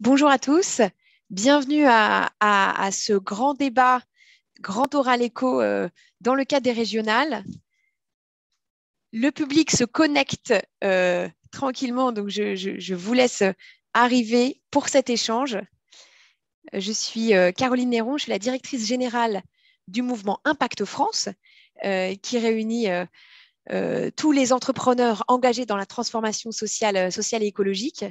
Bonjour à tous, bienvenue à ce grand débat, grand oral écho dans le cadre des régionales. Le public se connecte tranquillement, donc je vous laisse arriver pour cet échange. Je suis Caroline Néron, je suis la directrice générale du mouvement Impact France, qui réunit tous les entrepreneurs engagés dans la transformation sociale et écologique.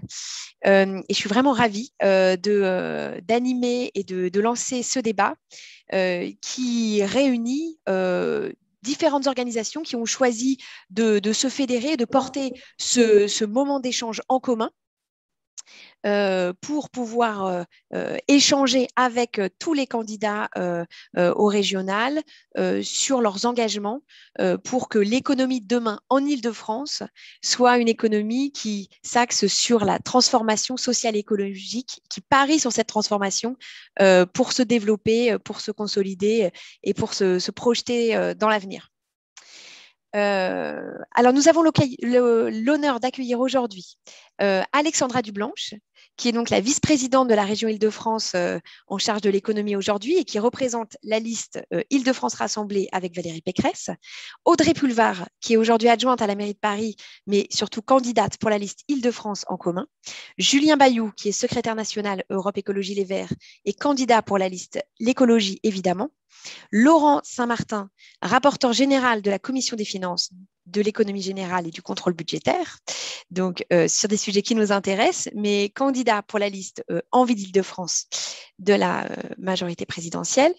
Et je suis vraiment ravie d'animer et de lancer ce débat qui réunit différentes organisations qui ont choisi de se fédérer et de porter ce moment d'échange en commun pour pouvoir échanger avec tous les candidats au régional sur leurs engagements pour que l'économie de demain en Île-de-France soit une économie qui s'axe sur la transformation sociale et écologique, qui parie sur cette transformation pour se développer, pour se consolider et pour se projeter dans l'avenir. Alors, nous avons l'honneur d'accueillir aujourd'hui Alexandra Dublanche, qui est donc la vice-présidente de la région Île-de-France en charge de l'économie aujourd'hui et qui représente la liste Île-de-France Rassemblée avec Valérie Pécresse. Audrey Pulvar, qui est aujourd'hui adjointe à la mairie de Paris, mais surtout candidate pour la liste Île-de-France en commun. Julien Bayou, qui est secrétaire national Europe Écologie Les Verts et candidat pour la liste L'écologie, évidemment. Laurent Saint-Martin, rapporteur général de la Commission des finances, de l'économie générale et du contrôle budgétaire, donc sur des sujets qui nous intéressent, mais candidat pour la liste Envie d'Île-de-France de la majorité présidentielle,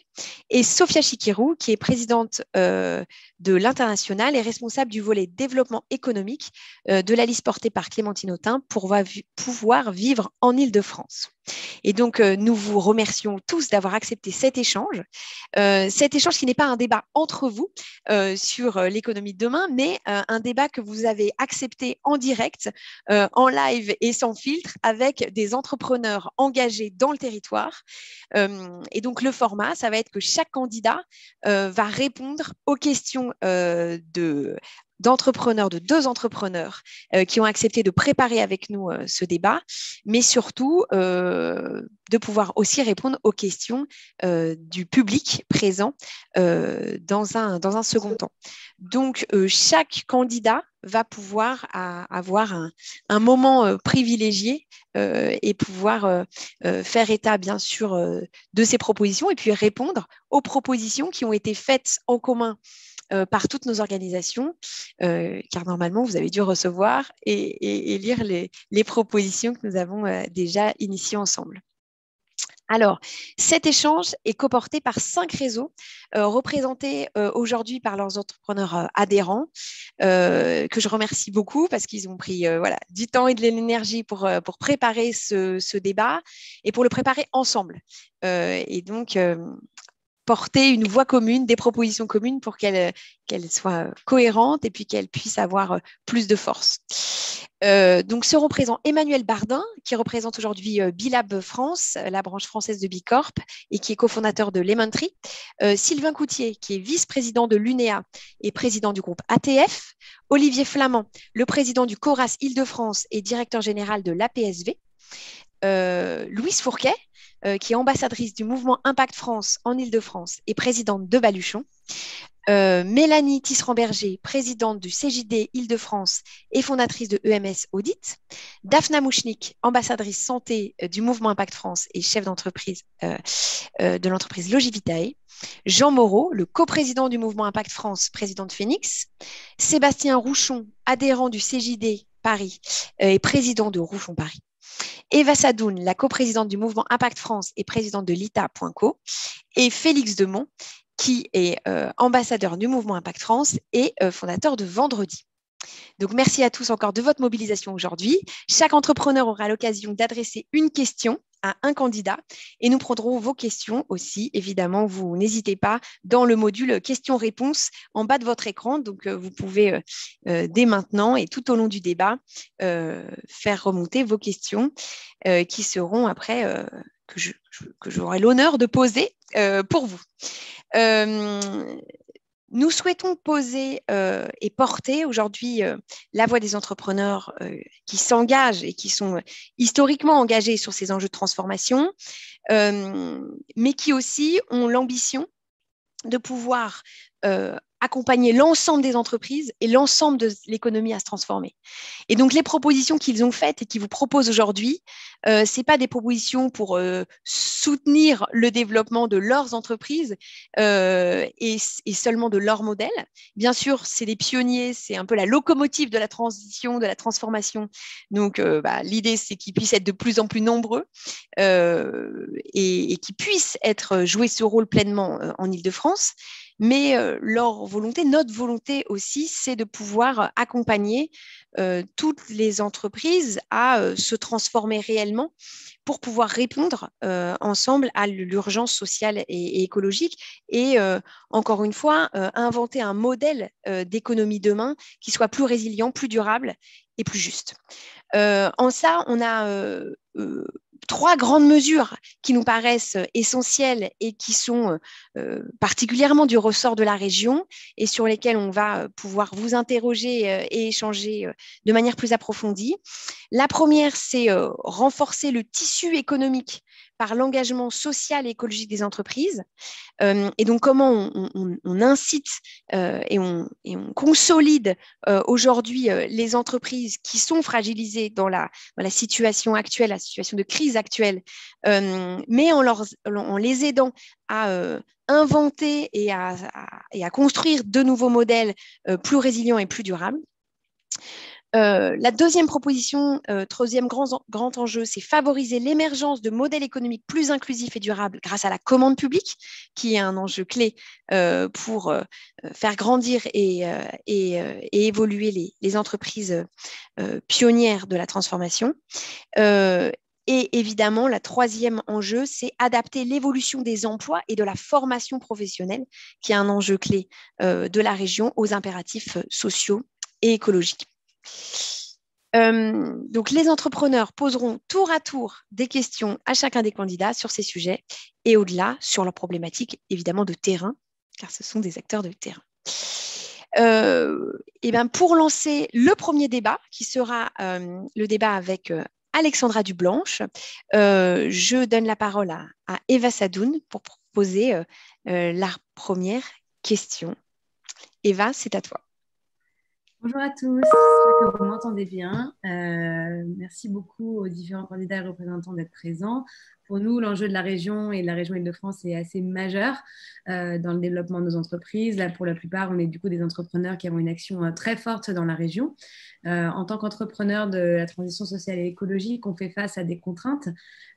et Sophia Chikirou, qui est présidente de l'International et responsable du volet développement économique de la liste portée par Clémentine Autain pour pouvoir vivre en Île-de-France. Et donc, nous vous remercions tous d'avoir accepté cet échange qui n'est pas un débat entre vous sur l'économie de demain, mais un débat que vous avez accepté en direct, en live et sans filtre, avec des entrepreneurs engagés dans le territoire. Et donc, le format, ça va être que chaque candidat va répondre aux questions d'entrepreneurs, de deux entrepreneurs qui ont accepté de préparer avec nous ce débat, mais surtout de pouvoir aussi répondre aux questions du public présent dans un second temps. Donc, chaque candidat va pouvoir avoir un moment privilégié et pouvoir faire état, bien sûr, de ses propositions et puis répondre aux propositions qui ont été faites en commun par toutes nos organisations, car normalement, vous avez dû recevoir et lire les propositions que nous avons déjà initiées ensemble. Alors, cet échange est coporté par 5 réseaux représentés aujourd'hui par leurs entrepreneurs adhérents, que je remercie beaucoup parce qu'ils ont pris du temps et de l'énergie pour préparer ce débat et pour le préparer ensemble. Et donc, porter une voix commune, des propositions communes pour qu'elles soient cohérentes et puis qu'elles puissent avoir plus de force. Donc, seront présents Emmanuel Bardin, qui représente aujourd'hui Bilab France, la branche française de Bicorp, et qui est cofondateur de Lemon Tree. Sylvain Coutier, qui est vice-président de l'UNEA et président du groupe ATF. Olivier Flamand, le président du CORAS Île-de-France et directeur général de l'APSV. Louise Fourquet, qui est ambassadrice du mouvement Impact France en Île-de-France et présidente de Baluchon. Mélanie Tisserand-Berger, présidente du CJD Île-de-France et fondatrice de EMS Audit. Daphna Mouchnik, ambassadrice santé du mouvement Impact France et chef d'entreprise de l'entreprise Logivitae. Jean Moreau, le coprésident du mouvement Impact France, président de Phoenix. Sébastien Rouchon, adhérent du CJD Paris et président de Rouchon Paris. Eva Sadoun, la coprésidente du mouvement Impact France et présidente de l'ITA.co, et Félix Demont, qui est ambassadeur du mouvement Impact France et fondateur de Vendredi. Donc, merci à tous encore de votre mobilisation aujourd'hui. Chaque entrepreneur aura l'occasion d'adresser une question à un candidat et nous prendrons vos questions aussi. Évidemment, vous n'hésitez pas dans le module questions-réponses en bas de votre écran. Donc, vous pouvez dès maintenant et tout au long du débat faire remonter vos questions qui seront après que j'aurai l'honneur de poser pour vous. Nous souhaitons poser et porter aujourd'hui la voix des entrepreneurs qui s'engagent et qui sont historiquement engagés sur ces enjeux de transformation, mais qui aussi ont l'ambition de pouvoir accompagner l'ensemble des entreprises et l'ensemble de l'économie à se transformer. Et donc, les propositions qu'ils ont faites et qu'ils vous proposent aujourd'hui, ce n'est pas des propositions pour soutenir le développement de leurs entreprises et seulement de leur modèle. Bien sûr, c'est des pionniers, c'est un peu la locomotive de la transition, de la transformation. Donc, l'idée, c'est qu'ils puissent être de plus en plus nombreux et qu'ils puissent jouer ce rôle pleinement en Île-de-France. Mais leur volonté, notre volonté aussi, c'est de pouvoir accompagner toutes les entreprises à se transformer réellement pour pouvoir répondre ensemble à l'urgence sociale et écologique et encore une fois, inventer un modèle d'économie demain qui soit plus résilient, plus durable et plus juste. En ça, on a trois grandes mesures qui nous paraissent essentielles et qui sont particulièrement du ressort de la région et sur lesquelles on va pouvoir vous interroger et échanger de manière plus approfondie. La première, c'est renforcer le tissu économique par l'engagement social et écologique des entreprises. Et donc, comment on incite et on consolide aujourd'hui les entreprises qui sont fragilisées dans la situation actuelle, la situation de crise actuelle, mais en les aidant à inventer et à construire de nouveaux modèles plus résilients et plus durables. La deuxième proposition, troisième grand enjeu, c'est favoriser l'émergence de modèles économiques plus inclusifs et durables grâce à la commande publique, qui est un enjeu clé pour faire grandir et évoluer les entreprises pionnières de la transformation. Et évidemment, la troisième enjeu, c'est adapter l'évolution des emplois et de la formation professionnelle, qui est un enjeu clé de la région aux impératifs sociaux et écologiques. Donc, les entrepreneurs poseront tour à tour des questions à chacun des candidats sur ces sujets et au-delà sur leurs problématiques, évidemment, de terrain, car ce sont des acteurs de terrain. Et bien, pour lancer le premier débat, qui sera le débat avec Alexandra Dublanche, je donne la parole à Eva Sadoun pour poser la première question. Eva, c'est à toi. Bonjour à tous, j'espère que vous m'entendez bien. Merci beaucoup aux différents candidats et représentants d'être présents. Pour nous, l'enjeu de la région et de la région Île-de-France est assez majeur dans le développement de nos entreprises. Là, pour la plupart, on est du coup des entrepreneurs qui ont une action très forte dans la région. En tant qu'entrepreneur de la transition sociale et écologique, on fait face à des contraintes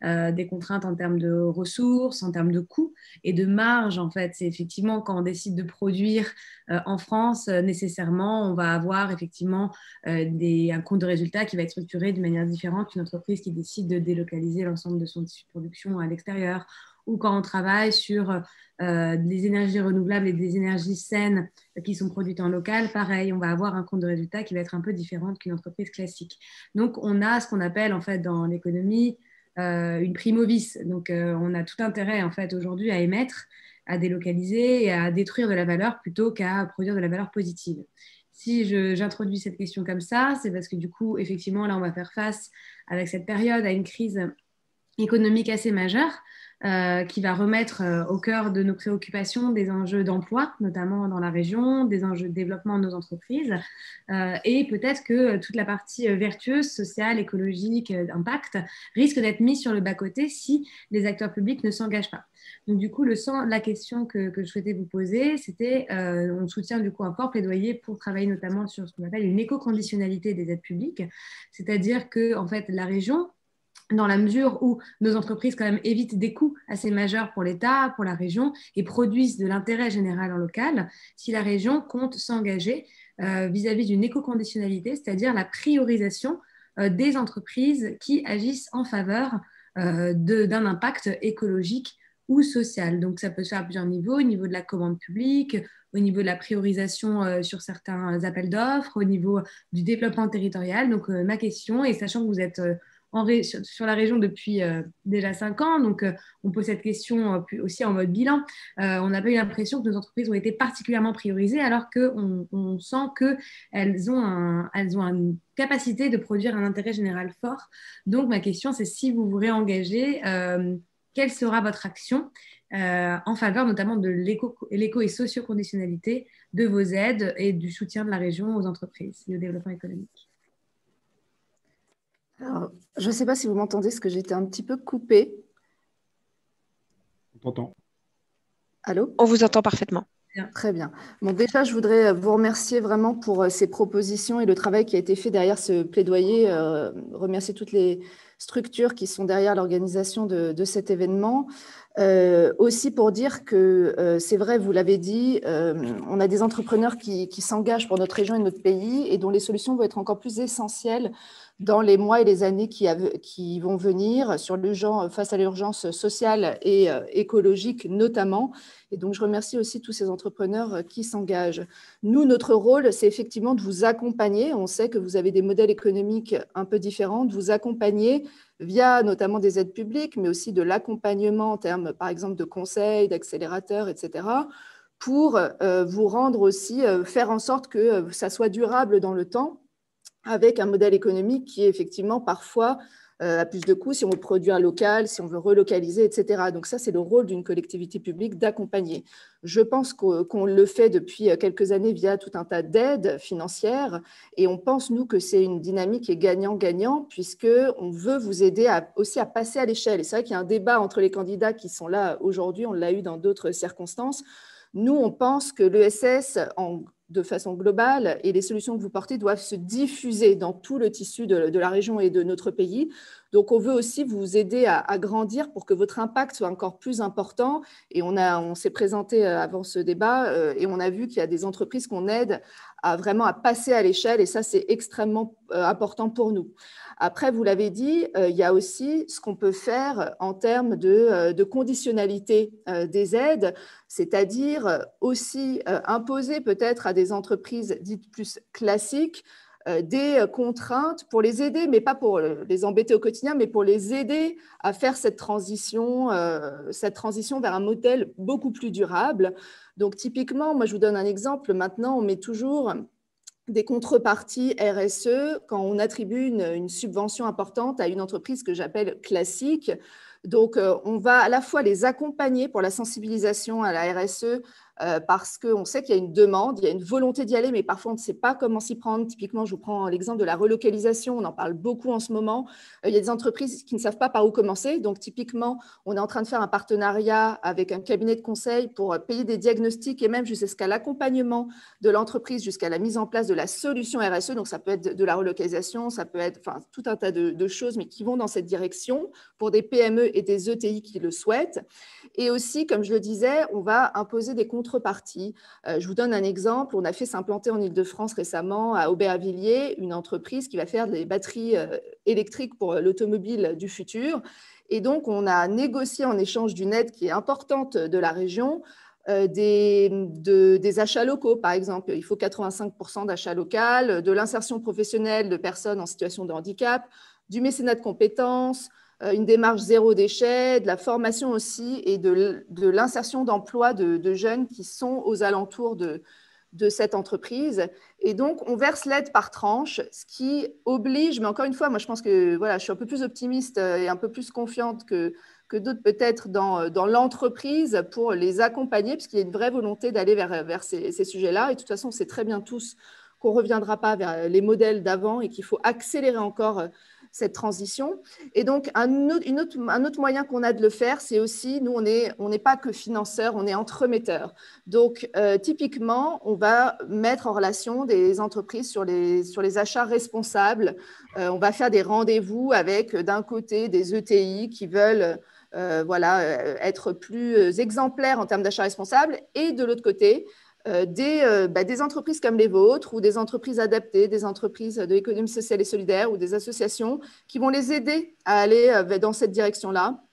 en termes de ressources, en termes de coûts et de marge. En fait, c'est effectivement quand on décide de produire en France, nécessairement, on va avoir effectivement un compte de résultat qui va être structuré d'une manière différente qu'une entreprise qui décide de délocaliser l'ensemble de son tissu de production à l'extérieur, ou quand on travaille sur des énergies renouvelables et des énergies saines qui sont produites en local, pareil, on va avoir un compte de résultat qui va être un peu différent qu'une entreprise classique. Donc, on a ce qu'on appelle en fait dans l'économie une prime au vice. Donc, on a tout intérêt en fait aujourd'hui à émettre, à délocaliser et à détruire de la valeur plutôt qu'à produire de la valeur positive. Si j'introduis cette question comme ça, c'est parce que du coup, effectivement, là, on va faire face avec cette période à une crise économique assez majeure qui va remettre au cœur de nos préoccupations des enjeux d'emploi, notamment dans la région, des enjeux de développement de nos entreprises et peut-être que toute la partie vertueuse, sociale, écologique, impact risque d'être mise sur le bas-côté si les acteurs publics ne s'engagent pas. Donc du coup, la question que je souhaitais vous poser, c'était on soutient du coup un fort plaidoyer pour travailler notamment sur ce qu'on appelle une éco-conditionnalité des aides publiques, c'est-à-dire que en fait la région, dans la mesure où nos entreprises quand même évitent des coûts assez majeurs pour l'État, pour la région et produisent de l'intérêt général en local, si la région compte s'engager vis-à-vis d'une éco-conditionnalité, c'est-à-dire la priorisation des entreprises qui agissent en faveur d'un impact écologique ou social. Donc ça peut se faire à plusieurs niveaux, au niveau de la commande publique, au niveau de la priorisation sur certains appels d'offres, au niveau du développement territorial. Donc ma question, et sachant que vous êtes sur la région depuis déjà 5 ans. Donc, on pose cette question aussi en mode bilan. On n'a pas eu l'impression que nos entreprises ont été particulièrement priorisées, alors qu'on sent qu'elles ont une capacité de produire un intérêt général fort. Donc, ma question, c'est si vous vous réengagez, quelle sera votre action en faveur notamment de l'éco et socio-conditionnalité de vos aides et du soutien de la région aux entreprises et au développement économique? Alors, je ne sais pas si vous m'entendez, parce que j'étais un petit peu coupée. On t'entend. Allô? On vous entend parfaitement. Très bien. Bon, déjà, je voudrais vous remercier vraiment pour ces propositions et le travail qui a été fait derrière ce plaidoyer. Remercier toutes les structures qui sont derrière l'organisation de cet événement. Aussi pour dire que c'est vrai, vous l'avez dit, on a des entrepreneurs qui s'engagent pour notre région et notre pays et dont les solutions vont être encore plus essentielles dans les mois et les années qui vont venir face à l'urgence sociale et écologique notamment. Et donc, je remercie aussi tous ces entrepreneurs qui s'engagent. Nous, notre rôle, c'est effectivement de vous accompagner. On sait que vous avez des modèles économiques un peu différents, de vous accompagner via notamment des aides publiques, mais aussi de l'accompagnement en termes, par exemple, de conseils, d'accélérateurs, etc., pour vous rendre aussi, faire en sorte que ça soit durable dans le temps, avec un modèle économique qui est effectivement parfois à plus de coûts si on veut produire local, si on veut relocaliser, etc. Donc ça, c'est le rôle d'une collectivité publique d'accompagner. Je pense qu'on le fait depuis quelques années via tout un tas d'aides financières et on pense, nous, que c'est une dynamique qui est gagnant-gagnant puisqu'on veut vous aider aussi à passer à l'échelle. Et c'est vrai qu'il y a un débat entre les candidats qui sont là aujourd'hui, on l'a eu dans d'autres circonstances. Nous, on pense que l'ESS, de façon globale, et les solutions que vous portez doivent se diffuser dans tout le tissu de la région et de notre pays. Donc, on veut aussi vous aider à grandir pour que votre impact soit encore plus important. Et on s'est présenté avant ce débat et on a vu qu'il y a des entreprises qu'on aide vraiment à passer à l'échelle et ça, c'est extrêmement important pour nous. Après, vous l'avez dit, il y a aussi ce qu'on peut faire en termes de conditionnalité des aides, c'est-à-dire aussi imposer peut-être à des entreprises dites plus classiques des contraintes pour les aider, mais pas pour les embêter au quotidien, mais pour les aider à faire cette transition vers un modèle beaucoup plus durable. Donc typiquement, moi je vous donne un exemple, maintenant on met toujours des contreparties RSE quand on attribue une subvention importante à une entreprise que j'appelle classique. Donc, on va à la fois les accompagner pour la sensibilisation à la RSE parce qu'on sait qu'il y a une demande, il y a une volonté d'y aller, mais parfois on ne sait pas comment s'y prendre. Typiquement, je vous prends l'exemple de la relocalisation, on en parle beaucoup en ce moment. Il y a des entreprises qui ne savent pas par où commencer. Donc, typiquement, on est en train de faire un partenariat avec un cabinet de conseil pour payer des diagnostics et même jusqu'à l'accompagnement de l'entreprise, jusqu'à la mise en place de la solution RSE. Donc, ça peut être de la relocalisation, ça peut être tout un tas de choses, mais qui vont dans cette direction pour des PME et des ETI qui le souhaitent. Et aussi, comme je le disais, on va imposer des contreparties. Je vous donne un exemple. On a fait s'implanter en Île-de-France récemment, à Aubervilliers, une entreprise qui va faire des batteries électriques pour l'automobile du futur. Et donc, on a négocié en échange d'une aide qui est importante de la région, des achats locaux, par exemple. Il faut 85% d'achats locaux, de l'insertion professionnelle de personnes en situation de handicap, du mécénat de compétences, une démarche zéro déchet, de la formation aussi et de l'insertion d'emploi de jeunes qui sont aux alentours de cette entreprise. Et donc, on verse l'aide par tranche, ce qui oblige, mais encore une fois, moi je pense que voilà, je suis un peu plus optimiste et un peu plus confiante que d'autres peut-être dans l'entreprise pour les accompagner, puisqu'il y a une vraie volonté d'aller vers ces sujets-là. Et de toute façon, on sait très bien tous qu'on ne reviendra pas vers les modèles d'avant et qu'il faut accélérer encore cette transition. Et donc, un autre moyen qu'on a de le faire, c'est aussi, nous, on n'est pas que financeurs, on est entremetteurs. Donc, typiquement, on va mettre en relation des entreprises sur les achats responsables. On va faire des rendez-vous avec, d'un côté, des ETI qui veulent être plus exemplaires en termes d'achats responsables, et de l'autre côté, des entreprises comme les vôtres ou des entreprises adaptées, des entreprises de l'économie sociale et solidaire ou des associations qui vont les aider à aller dans cette direction-là.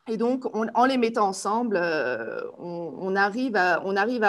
Et donc, en les mettant ensemble, on arrive à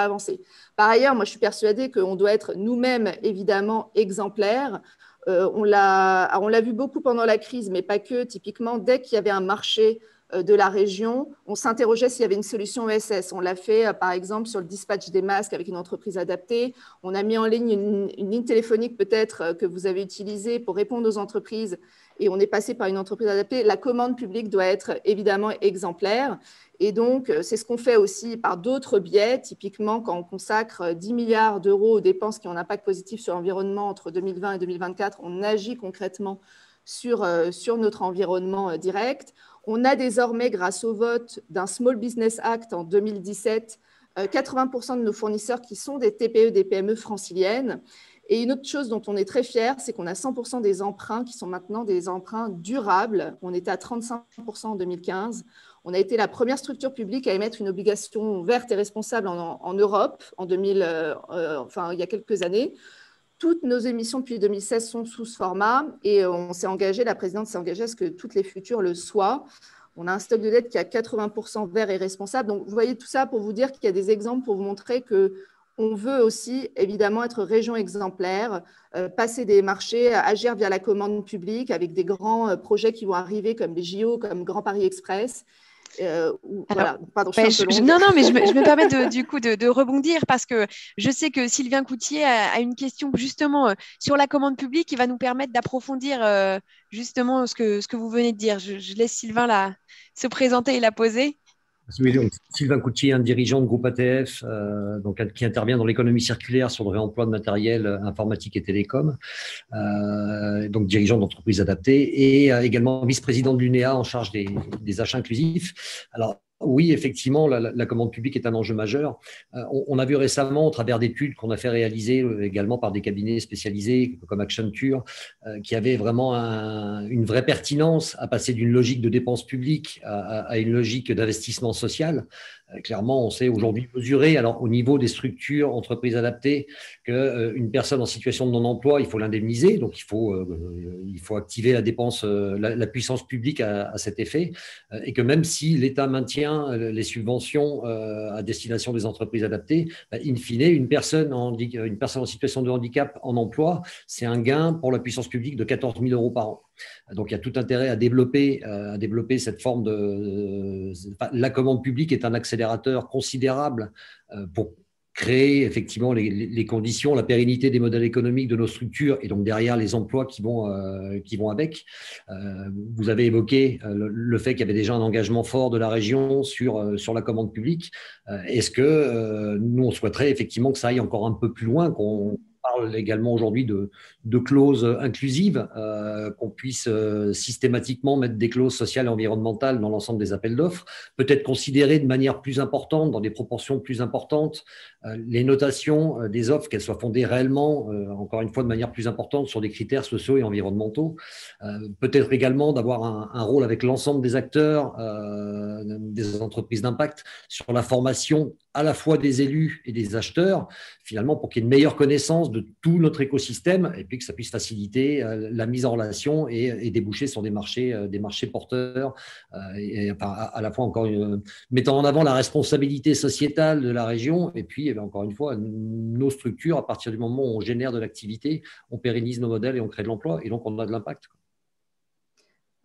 avancer. Par ailleurs, moi, je suis persuadée qu'on doit être nous-mêmes, évidemment, exemplaires. On l'a vu beaucoup pendant la crise, mais pas que. Typiquement, dès qu'il y avait un marché de la région, on s'interrogeait s'il y avait une solution ESS. On l'a fait, par exemple, sur le dispatch des masques avec une entreprise adaptée. On a mis en ligne une ligne téléphonique peut-être que vous avez utilisée pour répondre aux entreprises et on est passé par une entreprise adaptée. La commande publique doit être évidemment exemplaire. Et donc, c'est ce qu'on fait aussi par d'autres biais. Typiquement, quand on consacre 10 milliards d'euros aux dépenses qui ont un impact positif sur l'environnement entre 2020 et 2024, on agit concrètement sur notre environnement direct. On a désormais, grâce au vote d'un Small Business Act en 2017, 80% de nos fournisseurs qui sont des TPE, des PME franciliennes. Et une autre chose dont on est très fiers, c'est qu'on a 100% des emprunts qui sont maintenant des emprunts durables. On était à 35% en 2015. On a été la première structure publique à émettre une obligation verte et responsable en Europe il y a quelques années. Toutes nos émissions depuis 2016 sont sous ce format et la présidente s'est engagée à ce que toutes les futures le soient. On a un stock de dette qui est à 80% vert et responsable. Donc, vous voyez tout ça pour vous dire qu'il y a des exemples pour vous montrer qu'on veut aussi, évidemment, être région exemplaire, passer des marchés, agir via la commande publique avec des grands projets qui vont arriver comme les JO, comme Grand Paris Express. Voilà. Pardon, mais je me permets de rebondir parce que je sais que Sylvain Coutier a une question justement sur la commande publique qui va nous permettre d'approfondir justement ce que vous venez de dire. Je laisse Sylvain se présenter et la poser. Oui, donc, Sylvain Coutier, un dirigeant de groupe ATF, qui intervient dans l'économie circulaire sur le réemploi de matériel informatique et télécom, donc dirigeant d'entreprise adaptée, et également vice-président de l'UNEA en charge des achats inclusifs. Alors, oui, effectivement, la commande publique est un enjeu majeur. On a vu récemment, au travers d'études qu'on a fait réaliser également par des cabinets spécialisés comme Accenture, qui avaient vraiment une vraie pertinence à passer d'une logique de dépenses publiques à une logique d'investissement social. Clairement, on sait aujourd'hui mesurer, alors au niveau des structures, entreprises adaptées, qu'une personne en situation de non-emploi, il faut l'indemniser, donc il faut activer la dépense, la puissance publique à cet effet, et que même si l'État maintient les subventions à destination des entreprises adaptées, in fine, une personne en situation de handicap en emploi, c'est un gain pour la puissance publique de 14 000 € par an. Donc, il y a tout intérêt à développer cette forme la commande publique est un accélérateur considérable pour créer effectivement les conditions, la pérennité des modèles économiques de nos structures et donc derrière les emplois qui vont avec. Vous avez évoqué le fait qu'il y avait déjà un engagement fort de la région sur la commande publique. Est-ce que nous, on souhaiterait effectivement que ça aille encore un peu plus loin, qu'on parle également aujourd'hui de clauses inclusives, qu'on puisse systématiquement mettre des clauses sociales et environnementales dans l'ensemble des appels d'offres, peut-être considérer de manière plus importante, dans des proportions plus importantes, les notations des offres, qu'elles soient fondées réellement, encore une fois de manière plus importante, sur des critères sociaux et environnementaux. Peut-être également d'avoir un rôle avec l'ensemble des acteurs, des entreprises d'impact, sur la formation à la fois des élus et des acheteurs, finalement pour qu'il y ait une meilleure connaissance de tout notre écosystème et puis que ça puisse faciliter la mise en relation et déboucher sur des marchés porteurs, à la fois encore mettant en avant la responsabilité sociétale de la région et puis encore une fois nos structures, à partir du moment où on génère de l'activité, on pérennise nos modèles et on crée de l'emploi et donc on a de l'impact.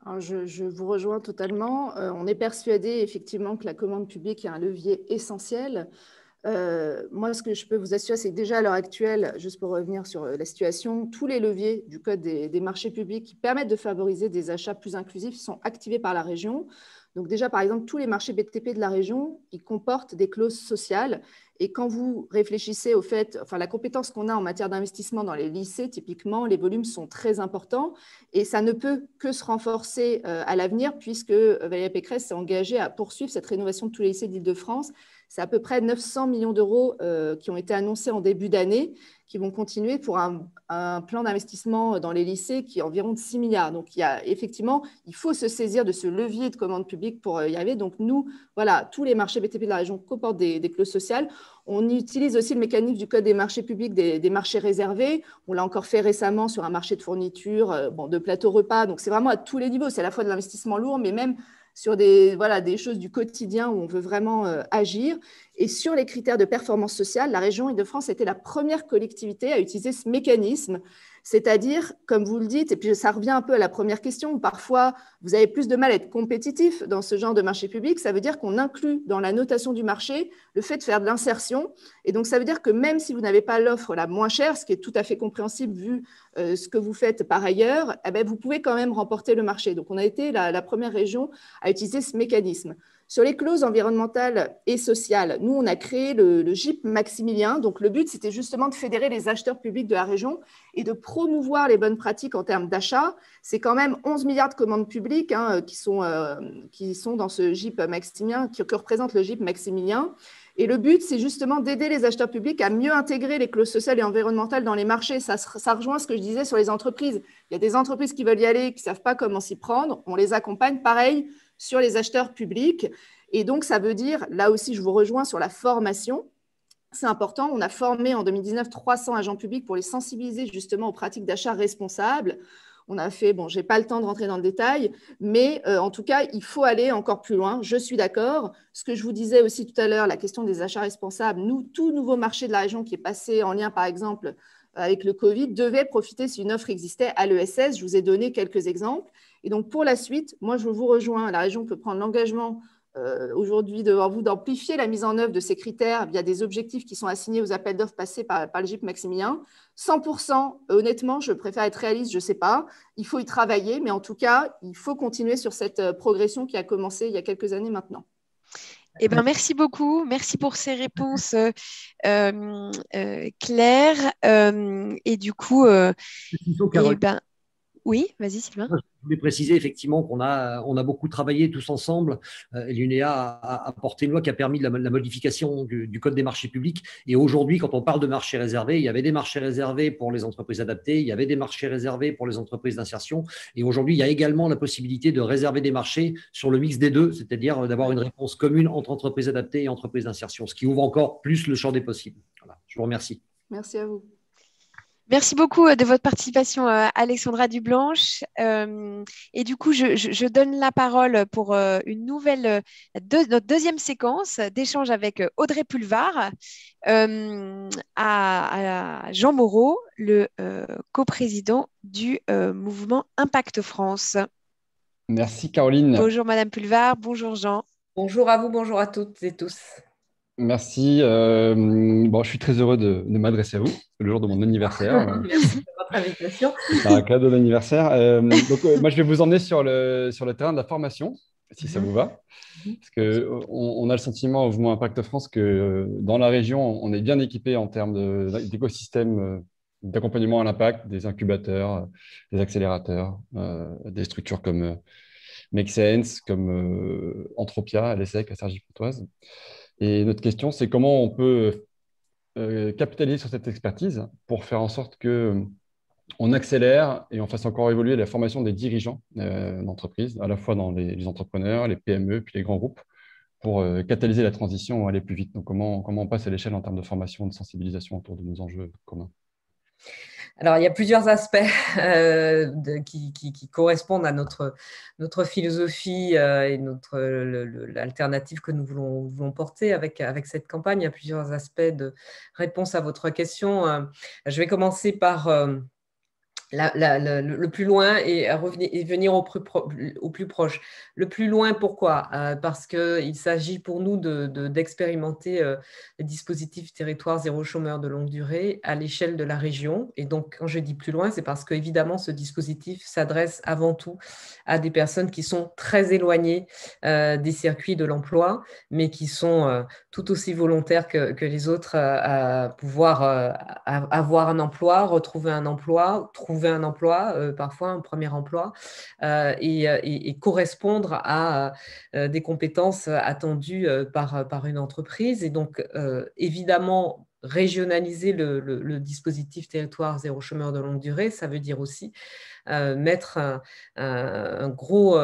Alors, je vous rejoins totalement. On est persuadé effectivement que la commande publique est un levier essentiel. Moi, ce que je peux vous assurer, c'est que déjà à l'heure actuelle, juste pour revenir sur la situation, tous les leviers du Code des marchés publics qui permettent de favoriser des achats plus inclusifs sont activés par la région. Donc déjà, par exemple, tous les marchés BTP de la région, ils comportent des clauses sociales. Et quand vous réfléchissez au fait, la compétence qu'on a en matière d'investissement dans les lycées, typiquement, les volumes sont très importants et ça ne peut que se renforcer à l'avenir puisque Valérie Pécresse s'est engagée à poursuivre cette rénovation de tous les lycées d'Île-de-France. C'est à peu près 900 millions d'euros qui ont été annoncés en début d'année, qui vont continuer pour un plan d'investissement dans les lycées qui est environ de 6 milliards. Donc, il faut se saisir de ce levier de commande publique pour y arriver. Donc, nous, voilà, tous les marchés BTP de la région comportent des clauses sociales. On utilise aussi le mécanisme du Code des marchés publics, des marchés réservés. On l'a encore fait récemment sur un marché de fourniture, de plateau repas. Donc, c'est vraiment à tous les niveaux. C'est à la fois de l'investissement lourd, mais même sur des choses du quotidien où on veut vraiment agir. Et sur les critères de performance sociale, la région Île-de-France était la première collectivité à utiliser ce mécanisme. C'est-à-dire, comme vous le dites, et puis ça revient un peu à la première question, où parfois vous avez plus de mal à être compétitif dans ce genre de marché public, ça veut dire qu'on inclut dans la notation du marché le fait de faire de l'insertion. Et donc ça veut dire que même si vous n'avez pas l'offre la moins chère, ce qui est tout à fait compréhensible vu ce que vous faites par ailleurs, eh bien, vous pouvez quand même remporter le marché. Donc on a été la première région à utiliser ce mécanisme. Sur les clauses environnementales et sociales, nous, on a créé le GIP Maximilien. Donc, le but, c'était justement de fédérer les acheteurs publics de la région et de promouvoir les bonnes pratiques en termes d'achat. C'est quand même 11 milliards de commandes publiques qui sont dans ce GIP Maximilien, qui représentent le GIP Maximilien. Et le but, c'est justement d'aider les acheteurs publics à mieux intégrer les clauses sociales et environnementales dans les marchés. Ça rejoint ce que je disais sur les entreprises. Il y a des entreprises qui veulent y aller, qui ne savent pas comment s'y prendre. On les accompagne, pareil, sur les acheteurs publics. Et donc, ça veut dire, là aussi, je vous rejoins sur la formation. C'est important. On a formé en 2019 300 agents publics pour les sensibiliser justement aux pratiques d'achat responsables. On a fait, bon, je n'ai pas le temps de rentrer dans le détail, mais en tout cas, il faut aller encore plus loin. Je suis d'accord. Ce que je vous disais aussi tout à l'heure, la question des achats responsables, tout nouveau marché de la région qui est passé en lien, par exemple, avec le Covid, devait profiter si une offre existait à l'ESS. Je vous ai donné quelques exemples. Et donc, pour la suite, moi, je vous rejoins. La région peut prendre l'engagement aujourd'hui devant vous d'amplifier la mise en œuvre de ces critères via des objectifs qui sont assignés aux appels d'offres passés par le GIP Maximilien. 100%, honnêtement, je préfère être réaliste, je ne sais pas. Il faut y travailler, mais en tout cas, il faut continuer sur cette progression qui a commencé il y a quelques années maintenant. Eh ben, merci beaucoup. Merci pour ces réponses claires. Et du coup, oui, vas-y Sylvain. Je voulais préciser effectivement qu'on a beaucoup travaillé tous ensemble. Et l'UNEA a porté une loi qui a permis la modification du Code des marchés publics. Et aujourd'hui, quand on parle de marchés réservés, il y avait des marchés réservés pour les entreprises adaptées, il y avait des marchés réservés pour les entreprises d'insertion. Et aujourd'hui, il y a également la possibilité de réserver des marchés sur le mix des deux, c'est-à-dire d'avoir une réponse commune entre entreprises adaptées et entreprises d'insertion, ce qui ouvre encore plus le champ des possibles. Voilà, je vous remercie. Merci à vous. Merci beaucoup de votre participation, Alexandra Dublanche. Et du coup, je donne la parole pour notre deuxième séquence d'échange avec Audrey Pulvar à Jean Moreau, le coprésident du mouvement Impact France. Merci Caroline. Bonjour Madame Pulvar, bonjour Jean. Bonjour à vous, bonjour à toutes et tous. Merci. Je suis très heureux de m'adresser à vous le jour de mon anniversaire. Merci de votre invitation. C'est un cadeau d'anniversaire. Moi, je vais vous emmener sur le terrain de la formation, si ça vous va. Parce qu'on a le sentiment au mouvement Impact France que dans la région, on est bien équipé en termes d'écosystème d'accompagnement à l'impact, des incubateurs, des accélérateurs, des structures comme Make Sense, comme Entropia, à l'ESSEC, à Cergy-Pontoise. Et notre question, c'est comment on peut capitaliser sur cette expertise pour faire en sorte qu'on accélère et on fasse encore évoluer la formation des dirigeants d'entreprise, à la fois dans les entrepreneurs, les PME, puis les grands groupes, pour catalyser la transition et aller plus vite. Donc, comment on passe à l'échelle en termes de formation, de sensibilisation autour de nos enjeux communs? Alors, il y a plusieurs aspects qui correspondent à notre philosophie et l'alternative que nous voulons porter avec cette campagne. Il y a plusieurs aspects de réponse à votre question. Je vais commencer par le plus loin et venir au plus proche. Le plus loin, pourquoi ? Parce qu'il s'agit pour nous d'expérimenter le dispositif territoire zéro chômeur de longue durée à l'échelle de la région. Et donc, quand je dis plus loin, c'est parce qu'évidemment, ce dispositif s'adresse avant tout à des personnes qui sont très éloignées des circuits de l'emploi, mais qui sont tout aussi volontaires que les autres à pouvoir avoir un emploi, retrouver un emploi, trouver un emploi, parfois un premier emploi, et correspondre à des compétences attendues par une entreprise. Et donc, évidemment, régionaliser le dispositif territoire zéro chômeur de longue durée, ça veut dire aussi mettre un gros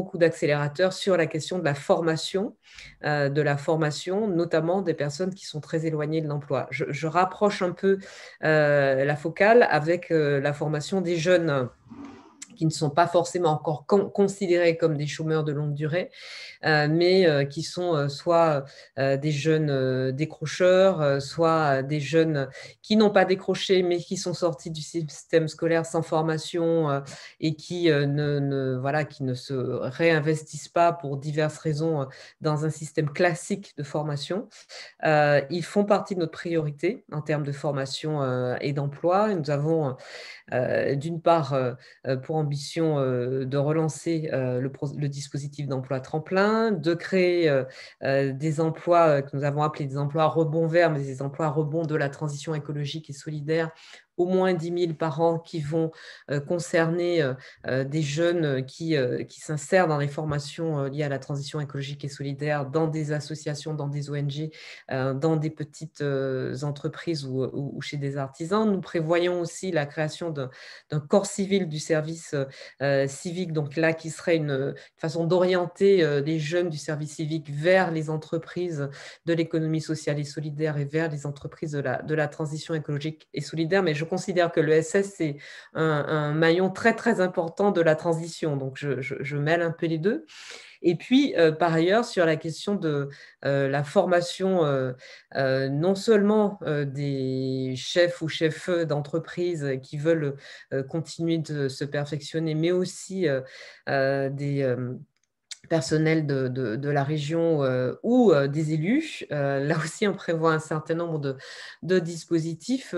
coup d'accélérateur sur la question de la formation, notamment des personnes qui sont très éloignées de l'emploi. Je rapproche un peu la focale avec la formation des jeunes qui ne sont pas forcément encore considérés comme des chômeurs de longue durée, mais qui sont soit des jeunes décrocheurs, soit des jeunes qui n'ont pas décroché, mais qui sont sortis du système scolaire sans formation et qui ne se réinvestissent pas pour diverses raisons dans un système classique de formation. Ils font partie de notre priorité en termes de formation et d'emploi. Nous avons d'une part pour ambition de relancer le dispositif d'emploi tremplin, de créer des emplois que nous avons appelés des emplois à rebond vert, mais des emplois à rebond de la transition écologique et solidaire, au moins 10 000 par an qui vont concerner des jeunes qui s'insèrent dans les formations liées à la transition écologique et solidaire, dans des associations, dans des ONG, dans des petites entreprises ou chez des artisans. Nous prévoyons aussi la création d'un corps civil du service civique, donc là qui serait une façon d'orienter les jeunes du service civique vers les entreprises de l'économie sociale et solidaire et vers les entreprises de la transition écologique et solidaire. Mais je considère que l'ESS, c'est un maillon très, très important de la transition. Donc, je mêle un peu les deux. Et puis, par ailleurs, sur la question de la formation, non seulement des chefs ou chefs d'entreprise qui veulent continuer de se perfectionner, mais aussi des personnels de la région ou des élus. Là aussi, on prévoit un certain nombre de dispositifs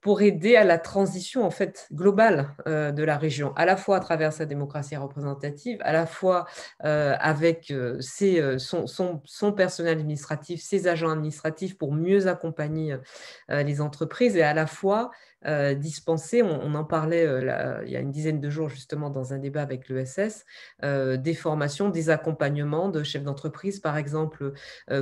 pour aider à la transition en fait, globale de la région, à la fois à travers sa démocratie représentative, à la fois avec son personnel administratif, ses agents administratifs pour mieux accompagner les entreprises et à la fois dispenser, on en parlait il y a une dizaine de jours justement dans un débat avec l'ESS, des formations, des accompagnements de chefs d'entreprise, par exemple,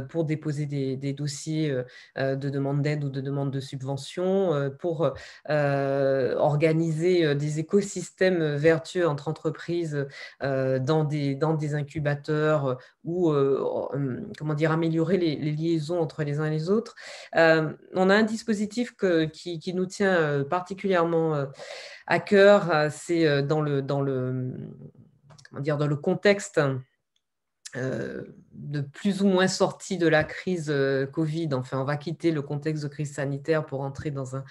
pour déposer des dossiers de demande d'aide ou de demande de subvention, pour organiser des écosystèmes vertueux entre entreprises dans des incubateurs ou améliorer les liaisons entre les uns et les autres. On a un dispositif qui nous tient particulièrement à cœur, c'est dans le contexte de plus ou moins sortie de la crise Covid. Enfin, on va quitter le contexte de crise sanitaire pour entrer dans un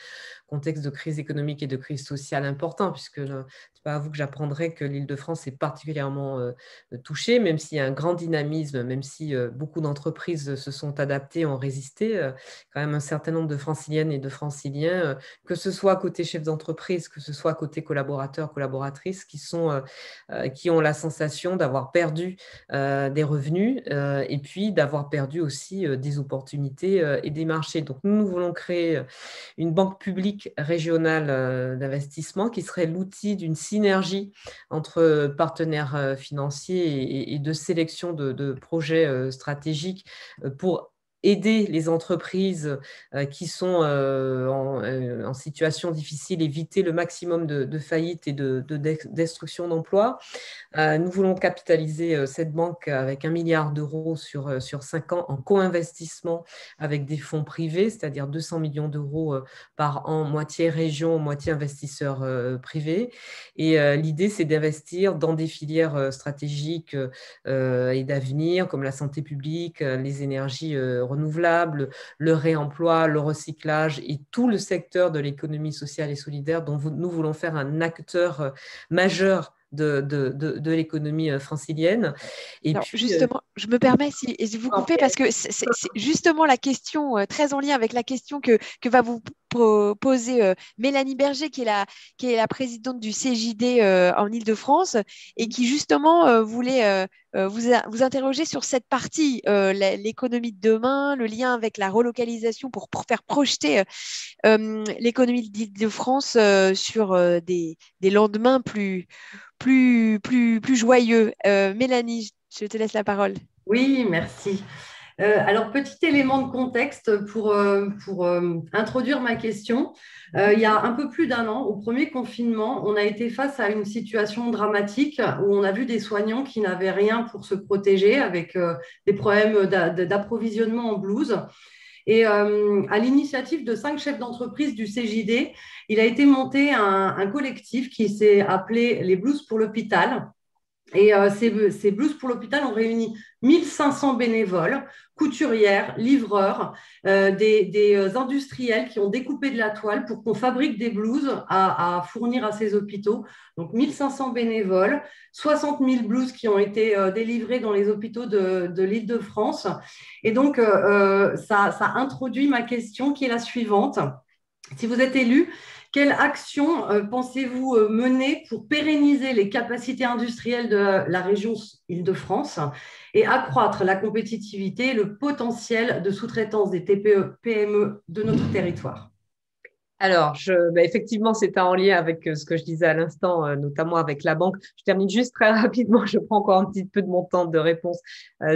contexte de crise économique et de crise sociale important, puisque ce n'est pas à vous que j'apprendrai que l'Île-de-France est particulièrement touchée, même s'il y a un grand dynamisme, même si beaucoup d'entreprises se sont adaptées, ont résisté, quand même un certain nombre de Franciliennes et de Franciliens, que ce soit côté chef d'entreprise, que ce soit côté collaborateurs, collaboratrices, qui ont la sensation d'avoir perdu des revenus et puis d'avoir perdu aussi des opportunités et des marchés. Donc, nous voulons créer une banque publique régionale d'investissement qui serait l'outil d'une synergie entre partenaires financiers et de sélection de projets stratégiques pour aider les entreprises qui sont en situation difficile, éviter le maximum de faillites et de destruction d'emplois. Nous voulons capitaliser cette banque avec 1 milliard d'euros sur 5 ans en co-investissement avec des fonds privés, c'est-à-dire 200 millions d'euros par an, moitié région, moitié investisseurs privés. Et l'idée, c'est d'investir dans des filières stratégiques et d'avenir, comme la santé publique, les énergies renouvelables, le réemploi, le recyclage et tout le secteur de l'économie sociale et solidaire dont nous voulons faire un acteur majeur de l'économie francilienne. Et alors, puis, justement, je me permets si vous coupez parce que c'est justement la question très en lien avec la question que va vous poser Mélanie Berger, qui est la présidente du CJD en Île-de-France et qui justement voulait vous interroger sur cette partie, l'économie de demain, le lien avec la relocalisation pour faire projeter l'économie d'Île-de-France sur des lendemains plus joyeux. Mélanie, je te laisse la parole. Oui, merci. Alors, petit élément de contexte pour introduire ma question. Il y a un peu plus d'un an, au premier confinement, on a été face à une situation dramatique où on a vu des soignants qui n'avaient rien pour se protéger avec des problèmes d'approvisionnement en blouse. Et à l'initiative de 5 chefs d'entreprise du CJD, il a été monté un collectif qui s'est appelé les Blues pour l'hôpital. Et ces Blues pour l'hôpital ont réuni 1500 bénévoles, couturières, livreurs, des industriels qui ont découpé de la toile pour qu'on fabrique des blouses à fournir à ces hôpitaux. Donc 1500 bénévoles, 60 000 blouses qui ont été délivrées dans les hôpitaux de l'Île-de-France. Et donc, ça introduit ma question qui est la suivante. Si vous êtes élu, quelle action pensez-vous mener pour pérenniser les capacités industrielles de la région Île-de-France et accroître la compétitivité et le potentiel de sous-traitance des TPE-PME de notre territoire? Alors, effectivement, c'est en lien avec ce que je disais à l'instant, notamment avec la banque. Je termine juste très rapidement, je prends encore un petit peu de mon temps de réponse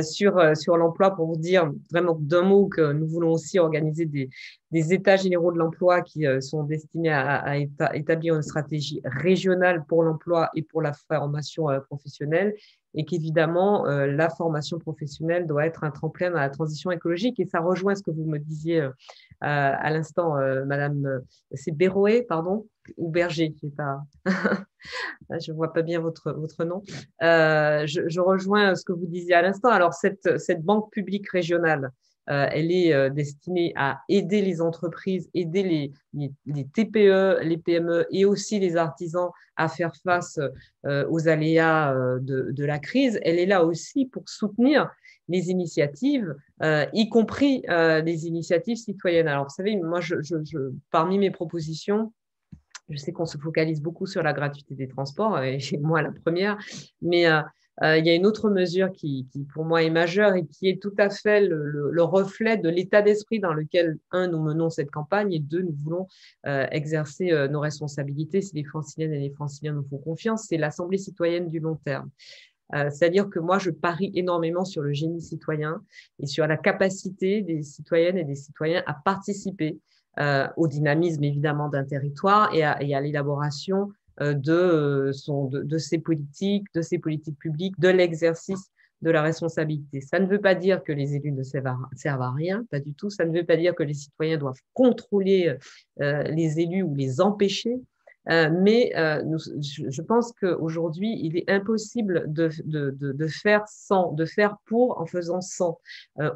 sur l'emploi pour vous dire vraiment d'un mot que nous voulons aussi organiser des états généraux de l'emploi qui sont destinés à établir une stratégie régionale pour l'emploi et pour la formation professionnelle, et qu'évidemment, la formation professionnelle doit être un tremplin à la transition écologique. Et ça rejoint ce que vous me disiez à l'instant, Madame, c'est Béroé, pardon, ou Berger, je sais pas, je vois pas bien votre nom. Je rejoins ce que vous disiez à l'instant. Alors, cette banque publique régionale, elle est destinée à aider les entreprises, aider les TPE, les PME et aussi les artisans à faire face aux aléas de la crise. Elle est là aussi pour soutenir les initiatives, y compris les initiatives citoyennes. Alors, vous savez, moi, parmi mes propositions, je sais qu'on se focalise beaucoup sur la gratuité des transports, et moi la première, mais il y a une autre mesure qui pour moi est majeure et qui est tout à fait le reflet de l'état d'esprit dans lequel, un, nous menons cette campagne, et deux, nous voulons exercer nos responsabilités si les Franciliennes et les Franciliens nous font confiance, c'est l'Assemblée citoyenne du long terme. C'est-à-dire que moi, je parie énormément sur le génie citoyen et sur la capacité des citoyennes et des citoyens à participer au dynamisme évidemment d'un territoire et à l'élaboration de ses politiques publiques, de l'exercice de la responsabilité. Ça ne veut pas dire que les élus ne servent à rien, pas du tout. Ça ne veut pas dire que les citoyens doivent contrôler les élus ou les empêcher. Mais je pense qu'aujourd'hui, il est impossible de faire sans, de faire pour en faisant sans.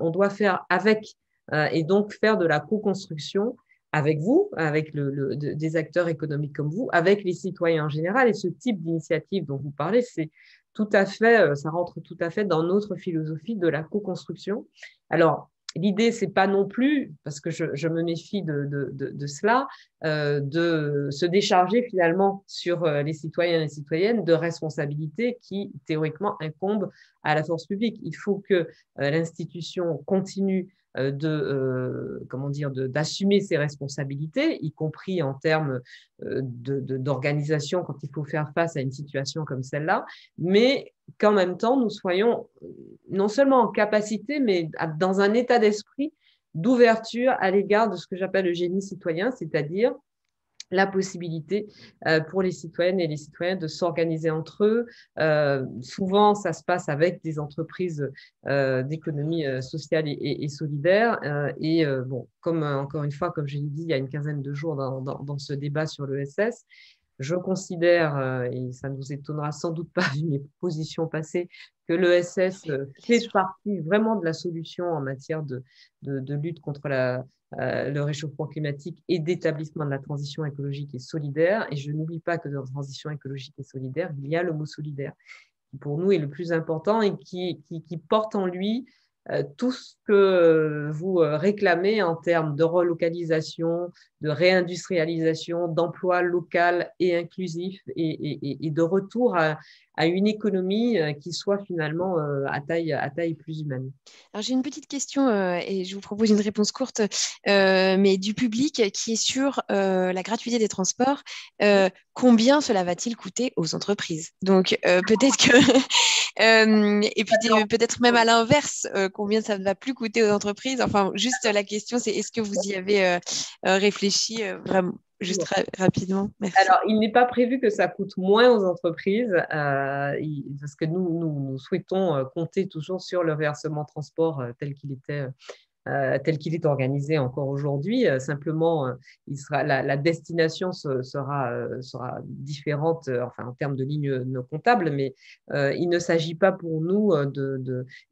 On doit faire avec et donc faire de la co-construction avec vous, avec des acteurs économiques comme vous, avec les citoyens en général. Et ce type d'initiative dont vous parlez, c'est tout à fait, ça rentre tout à fait dans notre philosophie de la co-construction. Alors, l'idée, c'est pas non plus, parce que je me méfie de cela, de se décharger finalement sur les citoyens et les citoyennes de responsabilités qui théoriquement incombent à la force publique. Il faut que l'institution continue d'assumer ses responsabilités, y compris en termes d'organisation quand il faut faire face à une situation comme celle-là, mais qu'en même temps, nous soyons non seulement en capacité, mais dans un état d'esprit d'ouverture à l'égard de ce que j'appelle le génie citoyen, c'est-à-dire la possibilité pour les citoyennes et les citoyens de s'organiser entre eux. Souvent, ça se passe avec des entreprises d'économie sociale et solidaire. Comme encore une fois, comme je l'ai dit il y a une quinzaine de jours dans ce débat sur l'ESS, je considère, et ça ne vous étonnera sans doute pas vu mes positions passées, que l'ESS fait partie vraiment de la solution en matière de lutte contre le réchauffement climatique et d'établissement de la transition écologique et solidaire. Et je n'oublie pas que dans la transition écologique et solidaire, il y a le mot solidaire, qui pour nous est le plus important et qui porte en lui tout ce que vous réclamez en termes de relocalisation, de réindustrialisation, d'emploi local et inclusif et de retour à une économie qui soit finalement à taille plus humaine. Alors j'ai une petite question et je vous propose une réponse courte, mais du public qui est sur la gratuité des transports. Combien cela va-t-il coûter aux entreprises? Donc peut-être que et puis peut-être même à l'inverse, combien ça ne va plus coûter aux entreprises? Enfin, juste la question, c'est est-ce que vous y avez réfléchi vraiment? Juste rapidement, merci. Alors, il n'est pas prévu que ça coûte moins aux entreprises parce que nous souhaitons compter toujours sur le versement transport tel qu'il était tel qu'il est organisé encore aujourd'hui. Simplement, la destination sera différente en termes de lignes comptables, mais il ne s'agit pas pour nous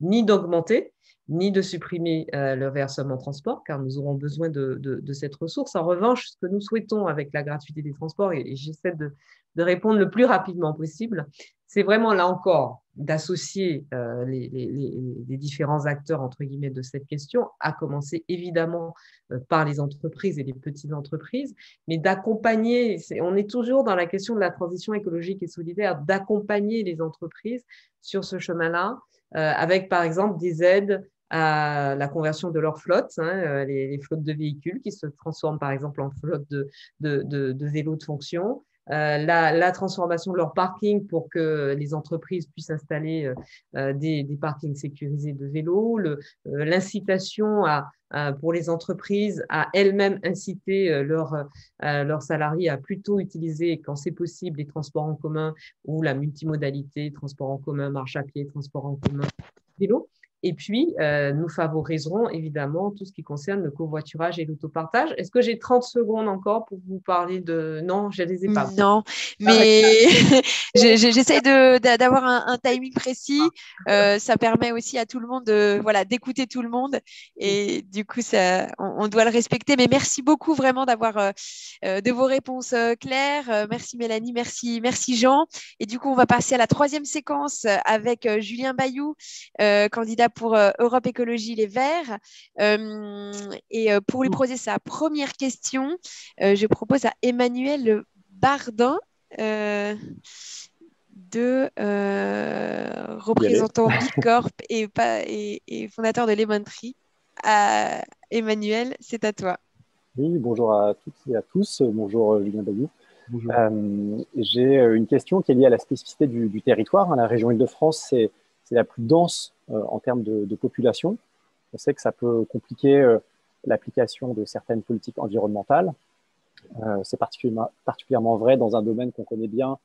ni d'augmenter, ni de supprimer le versement transport, car nous aurons besoin de cette ressource. En revanche, ce que nous souhaitons avec la gratuité des transports, et j'essaie de répondre le plus rapidement possible, c'est vraiment là encore d'associer les différents acteurs, entre guillemets, de cette question, à commencer évidemment par les entreprises et les petites entreprises, mais d'accompagner, on est toujours dans la question de la transition écologique et solidaire, d'accompagner les entreprises sur ce chemin-là, avec par exemple des aides à la conversion de leur flotte, les flottes de véhicules qui se transforment par exemple en flotte de vélos de fonction, la transformation de leur parking pour que les entreprises puissent installer des parkings sécurisés de vélos, l'incitation pour les entreprises à elles-mêmes inciter leurs salariés à plutôt utiliser, quand c'est possible, les transports en commun ou la multimodalité, transport en commun, marche à pied, transport en commun, vélo. Et puis, nous favoriserons évidemment tout ce qui concerne le covoiturage et l'autopartage. Est-ce que j'ai 30 secondes encore pour vous parler de… Non, je ne les ai pas. Non, mais j'essaie d'avoir un timing précis. Ça permet aussi à tout le monde d'écouter tout le monde. Et du coup, on doit le respecter. Mais merci beaucoup vraiment d'avoir de vos réponses claires. Merci Mélanie, merci Jean. Et du coup, on va passer à la troisième séquence avec Julien Bayou, candidat pour Europe Écologie Les Verts. Et pour lui poser sa première question, je propose à Emmanuel Bardin, représentant Bicorp et fondateur de Lemon Tree. Emmanuel, c'est à toi. Oui, bonjour à toutes et à tous. Bonjour Julien Bayou. Bonjour. J'ai une question qui est liée à la spécificité du territoire. La région Île-de-France, c'est la plus dense en termes de population. On sait que ça peut compliquer l'application de certaines politiques environnementales. C'est particulièrement vrai dans un domaine qu'on connaît bien,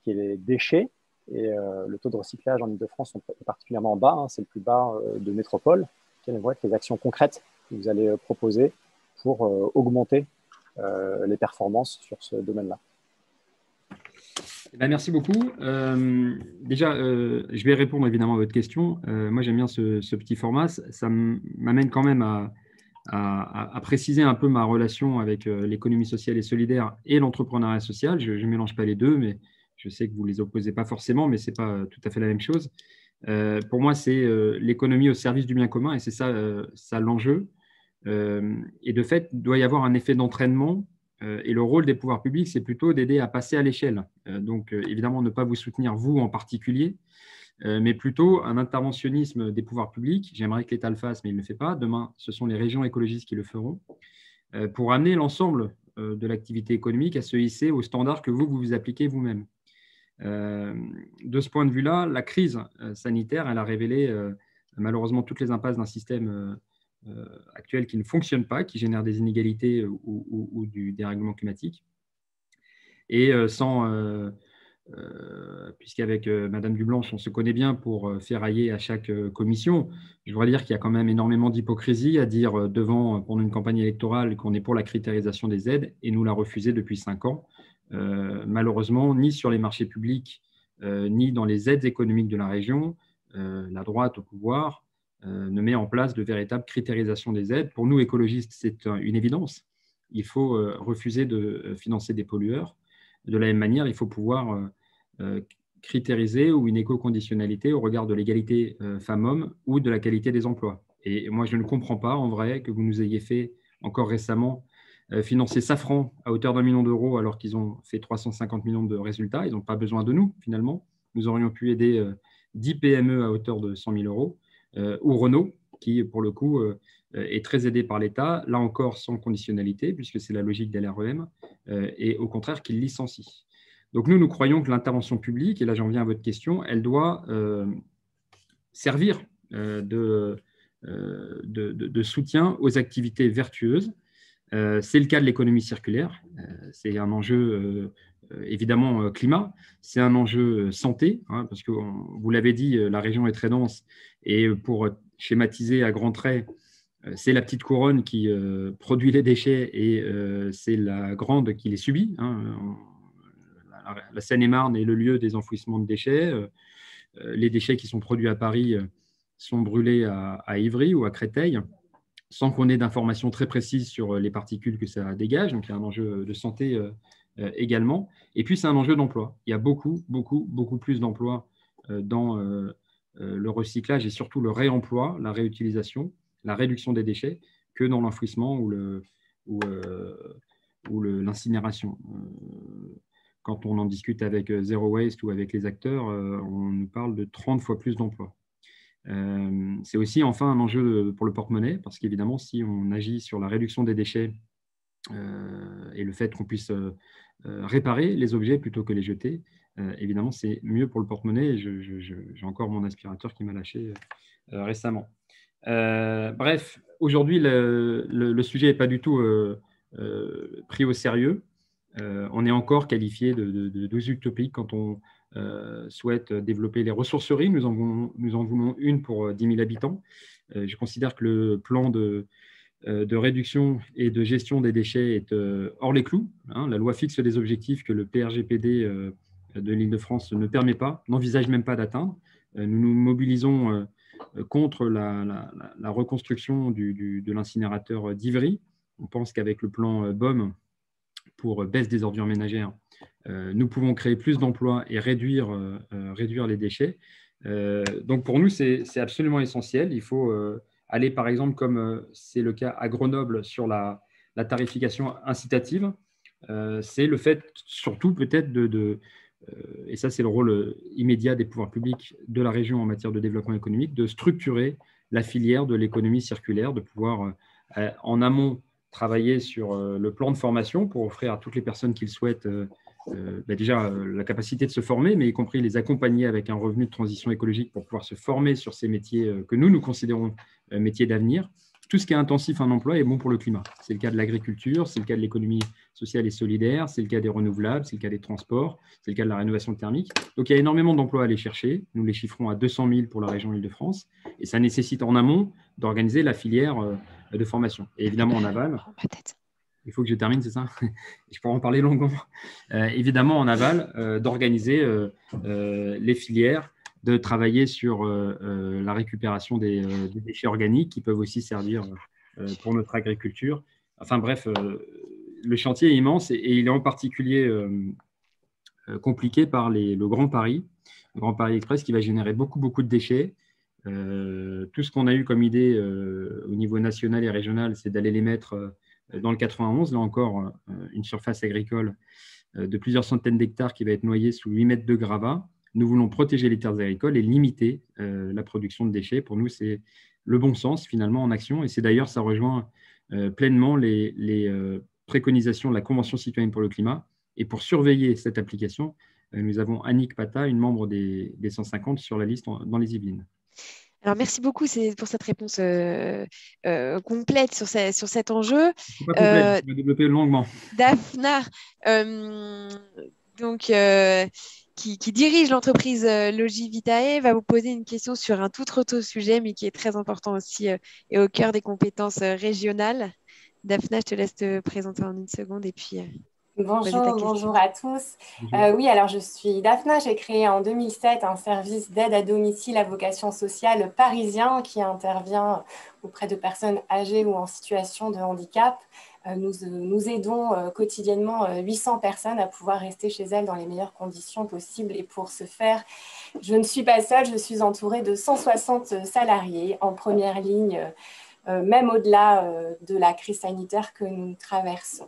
qui est les déchets. Et le taux de recyclage en Île-de-France est particulièrement bas. C'est le plus bas de métropole. Quelles vont être les actions concrètes que vous allez proposer pour augmenter les performances sur ce domaine-là? Merci beaucoup. Déjà, je vais répondre évidemment à votre question. Moi, j'aime bien ce petit format. Ça m'amène quand même à préciser un peu ma relation avec l'économie sociale et solidaire et l'entrepreneuriat social. Je ne mélange pas les deux, mais je sais que vous ne les opposez pas forcément, mais ce n'est pas tout à fait la même chose. Pour moi, c'est l'économie au service du bien commun et c'est ça l'enjeu. Et de fait, il doit y avoir un effet d'entraînement. Et le rôle des pouvoirs publics, c'est plutôt d'aider à passer à l'échelle. Donc, évidemment, ne pas vous soutenir, vous en particulier, mais plutôt un interventionnisme des pouvoirs publics. J'aimerais que l'État le fasse, mais il ne le fait pas. Demain, ce sont les régions écologistes qui le feront, pour amener l'ensemble de l'activité économique à se hisser aux standards que vous appliquez vous-même. De ce point de vue-là, la crise sanitaire, elle a révélé malheureusement toutes les impasses d'un système actuel qui ne fonctionne pas, qui génère des inégalités ou du dérèglement climatique. Et puisqu'avec Madame Dublanche, on se connaît bien pour ferrailler à chaque commission, je voudrais dire qu'il y a quand même énormément d'hypocrisie à dire pendant une campagne électorale qu'on est pour la critérisation des aides et nous la refuser depuis 5 ans. Malheureusement, ni sur les marchés publics, ni dans les aides économiques de la région, la droite au pouvoir ne met en place de véritables critérisation des aides. Pour nous, écologistes, c'est une évidence. Il faut refuser de financer des pollueurs. De la même manière, il faut pouvoir critériser ou une éco-conditionnalité au regard de l'égalité femmes-hommes ou de la qualité des emplois. Et moi, je ne comprends pas, en vrai, que vous nous ayez fait encore récemment financer Safran à hauteur d'1 million d'euros alors qu'ils ont fait 350 millions de résultats. Ils n'ont pas besoin de nous, finalement. Nous aurions pu aider 10 PME à hauteur de 100 000 euros. Ou Renault, qui, pour le coup, est très aidé par l'État, là encore sans conditionnalité, puisque c'est la logique de l'REM, et au contraire qu'il licencie. Donc nous croyons que l'intervention publique, et là j'en viens à votre question, elle doit servir de soutien aux activités vertueuses. C'est le cas de l'économie circulaire, c'est un enjeu évidemment climat, c'est un enjeu santé, parce que vous l'avez dit, la région est très dense et pour schématiser à grands traits, c'est la petite couronne qui produit les déchets et c'est la grande qui les subit. La Seine-et-Marne est le lieu des enfouissements de déchets. Les déchets qui sont produits à Paris sont brûlés à Ivry ou à Créteil, sans qu'on ait d'informations très précises sur les particules que ça dégage. Donc, il y a un enjeu de santé également. Et puis, c'est un enjeu d'emploi. Il y a beaucoup plus d'emplois dans le recyclage et surtout le réemploi, la réutilisation, la réduction des déchets, que dans l'enfouissement ou l'incinération. Quand on en discute avec Zero Waste ou avec les acteurs, on nous parle de 30 fois plus d'emplois. C'est aussi enfin un enjeu pour le porte-monnaie, parce qu'évidemment, si on agit sur la réduction des déchets et le fait qu'on puisse réparer les objets plutôt que les jeter, évidemment, c'est mieux pour le porte-monnaie. J'ai encore mon aspirateur qui m'a lâché récemment. Bref, aujourd'hui, le sujet n'est pas du tout pris au sérieux. On est encore qualifié de utopique quand on souhaite développer les ressourceries. Nous en voulons une pour 10 000 habitants. Je considère que le plan de réduction et de gestion des déchets est hors les clous. La loi fixe des objectifs que le PRGPD de l'Île-de-France ne permet pas, n'envisage même pas d'atteindre. Nous nous mobilisons contre la reconstruction de l'incinérateur d'Ivry. On pense qu'avec le plan BOM, pour baisse des ordures ménagères, nous pouvons créer plus d'emplois et réduire les déchets. Donc pour nous, c'est absolument essentiel. Il faut aller, par exemple, comme c'est le cas à Grenoble, sur la tarification incitative. C'est le fait, surtout peut-être, et ça c'est le rôle immédiat des pouvoirs publics de la région en matière de développement économique, de structurer la filière de l'économie circulaire, de pouvoir en amont travailler sur le plan de formation pour offrir à toutes les personnes qui le souhaitent déjà la capacité de se former, mais y compris les accompagner avec un revenu de transition écologique pour pouvoir se former sur ces métiers que nous considérons métiers d'avenir. Tout ce qui est intensif en emploi est bon pour le climat. C'est le cas de l'agriculture, c'est le cas de l'économie sociale et solidaire, c'est le cas des renouvelables, c'est le cas des transports, c'est le cas de la rénovation thermique. Donc, il y a énormément d'emplois à aller chercher. Nous les chiffrons à 200 000 pour la région Île-de-France. Et ça nécessite en amont d'organiser la filière de formation. Et évidemment, en aval, il faut que je termine, c'est ça? Je pourrais en parler longuement. Évidemment, en aval, d'organiser les filières, de travailler sur la récupération des déchets organiques qui peuvent aussi servir pour notre agriculture. Enfin bref, le chantier est immense et il est en particulier compliqué par le Grand Paris Express qui va générer beaucoup de déchets. Tout ce qu'on a eu comme idée au niveau national et régional, c'est d'aller les mettre dans le 91. Là encore, une surface agricole de plusieurs centaines d'hectares qui va être noyée sous 8 mètres de gravats. Nous voulons protéger les terres agricoles et limiter la production de déchets. Pour nous, c'est le bon sens, finalement, en action. Et c'est d'ailleurs, ça rejoint pleinement les préconisations de la Convention citoyenne pour le climat. Et pour surveiller cette application, nous avons Annick Pata, une membre des 150 sur la liste dans les Yvelines. Alors, merci beaucoup pour cette réponse complète sur cet enjeu. C'est pas complet, je vais développer longuement. Daphna, qui dirige l'entreprise Logivitae, va vous poser une question sur un tout autre sujet, mais qui est très important aussi et au cœur des compétences régionales. Daphna, je te laisse te présenter en une seconde et puis… Bonjour à tous. Oui, alors je suis Daphna. J'ai créé en 2007 un service d'aide à domicile à vocation sociale parisien qui intervient auprès de personnes âgées ou en situation de handicap. Nous aidons quotidiennement 800 personnes à pouvoir rester chez elles dans les meilleures conditions possibles. Et pour ce faire, je ne suis pas seule, je suis entourée de 160 salariés en première ligne, même au-delà de la crise sanitaire que nous traversons.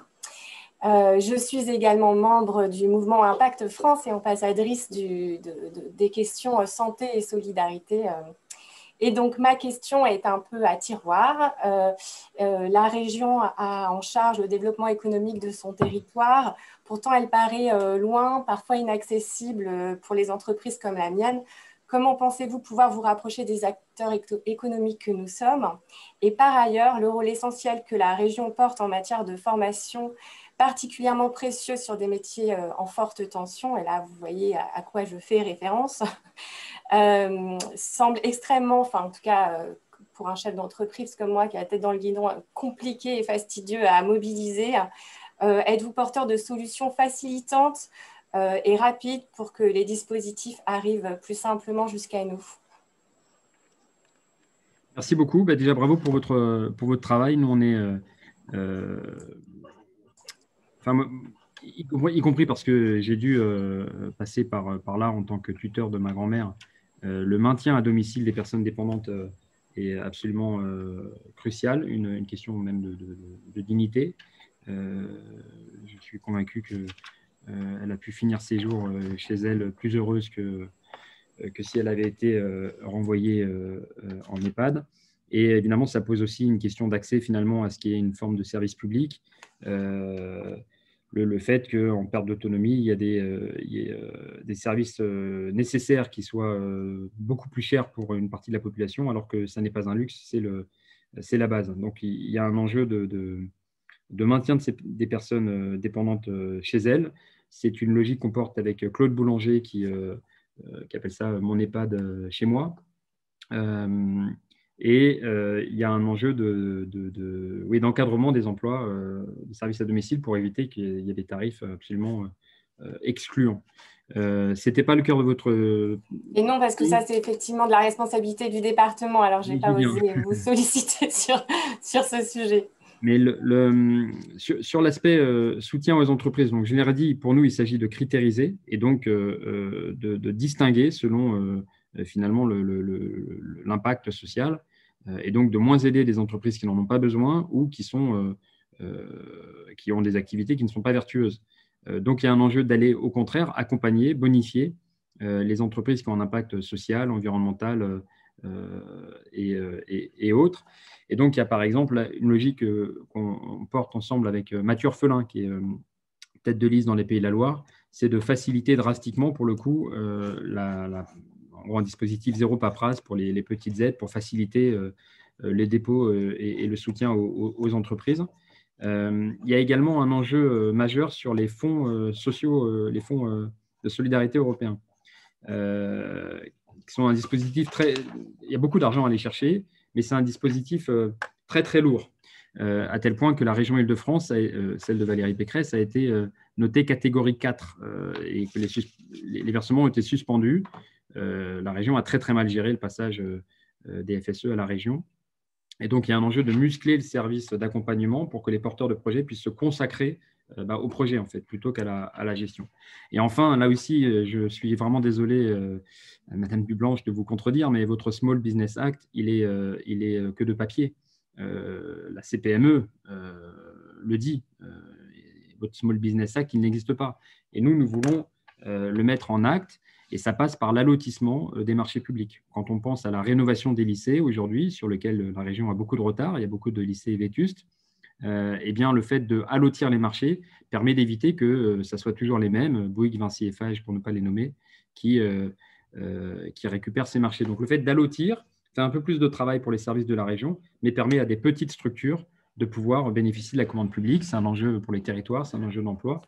Je suis également membre du mouvement Impact France et ambassadrice des questions santé et solidarité. Et donc, ma question est un peu à tiroir. La région a en charge le développement économique de son territoire. Pourtant, elle paraît loin, parfois inaccessible pour les entreprises comme la mienne. Comment pensez-vous pouvoir vous rapprocher des acteurs économiques que nous sommes? Et par ailleurs, le rôle essentiel que la région porte en matière de formation, particulièrement précieux sur des métiers en forte tension, et là vous voyez à quoi je fais référence, semble extrêmement, enfin en tout cas pour un chef d'entreprise comme moi qui a la tête dans le guidon, compliqué et fastidieux à mobiliser. Êtes-vous porteur de solutions facilitantes et rapides pour que les dispositifs arrivent plus simplement jusqu'à nous? Merci beaucoup. Déjà, bravo pour votre travail. Nous, on est, y compris parce que j'ai dû passer par là en tant que tuteur de ma grand-mère. Le maintien à domicile des personnes dépendantes est absolument crucial, une question même de dignité. Je suis convaincu qu'elle a pu finir ses jours chez elle plus heureuse que si elle avait été renvoyée en EHPAD. Et évidemment, ça pose aussi une question d'accès finalement à ce qui est une forme de service public. Le fait qu'en perte d'autonomie, il y a des services nécessaires qui soient beaucoup plus chers pour une partie de la population, alors que ça n'est pas un luxe, c'est la base. Donc, il y a un enjeu de maintien des personnes dépendantes chez elles. C'est une logique qu'on porte avec Claude Boulanger qui appelle ça « Mon EHPAD chez moi ». Et il y a un enjeu d'encadrement des emplois de services à domicile pour éviter qu'il y ait des tarifs absolument excluants. Ce n'était pas le cœur de votre… Et non, parce que ça, c'est effectivement de la responsabilité du département. Alors, je n'ai pas osé vous solliciter sur ce sujet. Mais sur l'aspect soutien aux entreprises, donc je l'ai dit, pour nous, il s'agit de critériser et donc de distinguer selon finalement l'impact social et donc de moins aider des entreprises qui n'en ont pas besoin ou qui ont des activités qui ne sont pas vertueuses. Donc, il y a un enjeu d'aller au contraire accompagner, bonifier les entreprises qui ont un impact social, environnemental et autres. Et donc, il y a par exemple une logique qu'on porte ensemble avec Mathieu Orphelin, qui est tête de liste dans les Pays de la Loire, c'est de faciliter drastiquement, pour le coup, un dispositif zéro paperasse pour les petites aides, pour faciliter les dépôts et le soutien aux entreprises. Il y a également un enjeu majeur sur les fonds sociaux, les fonds de solidarité européens, qui sont un dispositif il y a beaucoup d'argent à aller chercher, mais c'est un dispositif très, très lourd, à tel point que la région Île-de-France, celle de Valérie Pécresse, a été notée catégorie 4 et que les versements ont été suspendus. La région a très, très mal géré le passage des FSE à la région. Et donc, il y a un enjeu de muscler le service d'accompagnement pour que les porteurs de projets puissent se consacrer au projet, en fait, plutôt qu'à la gestion. Et enfin, là aussi, je suis vraiment désolé, Madame Dublanche, de vous contredire, mais votre Small Business Act, il est que de papier. La CPME le dit. Votre Small Business Act, il n'existe pas. Et nous voulons le mettre en acte. Et ça passe par l'allotissement des marchés publics. Quand on pense à la rénovation des lycées aujourd'hui, sur lequel la région a beaucoup de retard, il y a beaucoup de lycées vétustes, eh bien, le fait d'allotir les marchés permet d'éviter que ça soit toujours les mêmes, Bouygues, Vinci, Eiffage, pour ne pas les nommer, qui récupèrent ces marchés. Donc, le fait d'allotir fait un peu plus de travail pour les services de la région, mais permet à des petites structures de pouvoir bénéficier de la commande publique. C'est un enjeu pour les territoires, c'est un enjeu d'emploi.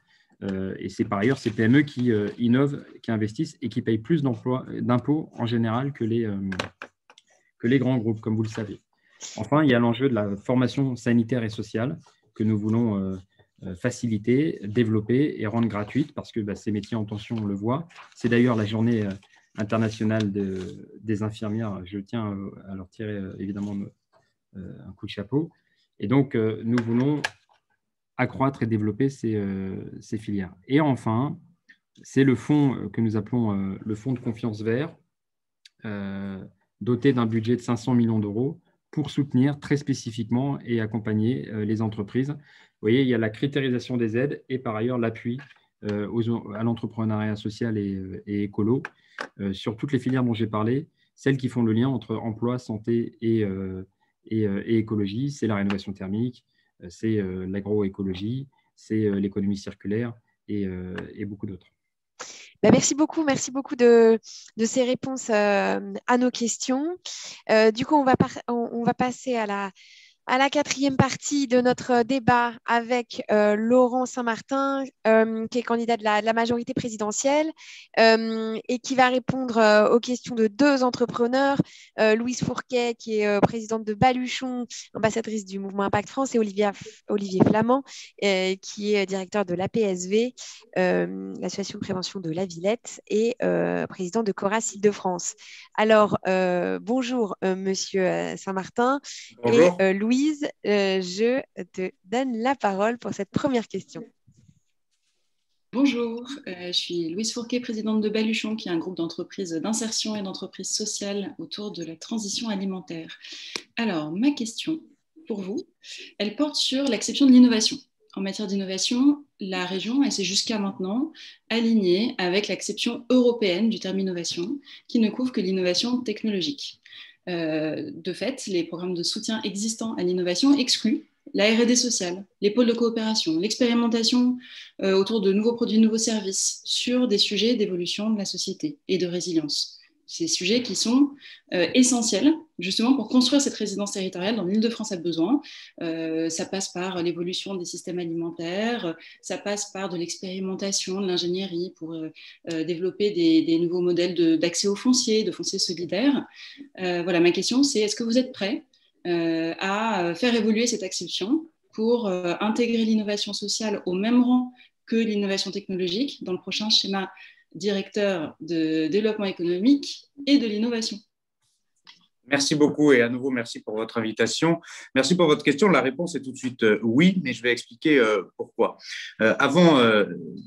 Et c'est par ailleurs ces PME qui innovent, qui investissent et qui payent plus d'impôts en général que les grands groupes, comme vous le savez. Enfin, il y a l'enjeu de la formation sanitaire et sociale que nous voulons faciliter, développer et rendre gratuite parce que ces métiers en tension, on le voit. C'est d'ailleurs la journée internationale des infirmières. Je tiens à leur tirer évidemment un coup de chapeau. Et donc, nous voulons accroître et développer ces filières. Et enfin, c'est le fonds que nous appelons le fonds de confiance vert, doté d'un budget de 500 millions d'euros pour soutenir très spécifiquement et accompagner les entreprises. Vous voyez, il y a la critérisation des aides et par ailleurs l'appui à l'entrepreneuriat social et écolo sur toutes les filières dont j'ai parlé, celles qui font le lien entre emploi, santé et écologie. C'est la rénovation thermique, c'est l'agroécologie, c'est l'économie circulaire et beaucoup d'autres. Merci beaucoup de ces réponses à nos questions. Du coup, on va passer à à la quatrième partie de notre débat avec Laurent Saint-Martin, qui est candidat de la majorité présidentielle et qui va répondre aux questions de deux entrepreneurs, Louise Fourquet, qui est présidente de Baluchon, ambassadrice du mouvement Impact France, et Olivier Flamand, qui est directeur de l'APSV, l'association de prévention de la Villette, et président de Coras Île-de-France. Alors, bonjour, monsieur Saint-Martin. Bonjour. Et Louise, je te donne la parole pour cette première question. Bonjour, je suis Louise Fourquet, présidente de Baluchon, qui est un groupe d'entreprises d'insertion et d'entreprises sociales autour de la transition alimentaire. Alors, ma question pour vous, elle porte sur l'acception de l'innovation. En matière d'innovation, la région, elle s'est jusqu'à maintenant alignée avec l'acception européenne du terme innovation, qui ne couvre que l'innovation technologique. De fait, les programmes de soutien existants à l'innovation excluent la R&D sociale, les pôles de coopération, l'expérimentation autour de nouveaux produits, de nouveaux services sur des sujets d'évolution de la société et de résilience. Ces sujets qui sont essentiels justement pour construire cette résidence territoriale dont l'Île-de-France a besoin. Ça passe par l'évolution des systèmes alimentaires, ça passe par de l'expérimentation, de l'ingénierie pour développer des nouveaux modèles d'accès au foncier, de foncier solidaire. Voilà, ma question c'est, est-ce que vous êtes prêts à faire évoluer cette acception pour intégrer l'innovation sociale au même rang que l'innovation technologique dans le prochain schéma directeur de développement économique et de l'innovation? Merci beaucoup et à nouveau, merci pour votre invitation. Merci pour votre question. La réponse est tout de suite oui, mais je vais expliquer pourquoi. Avant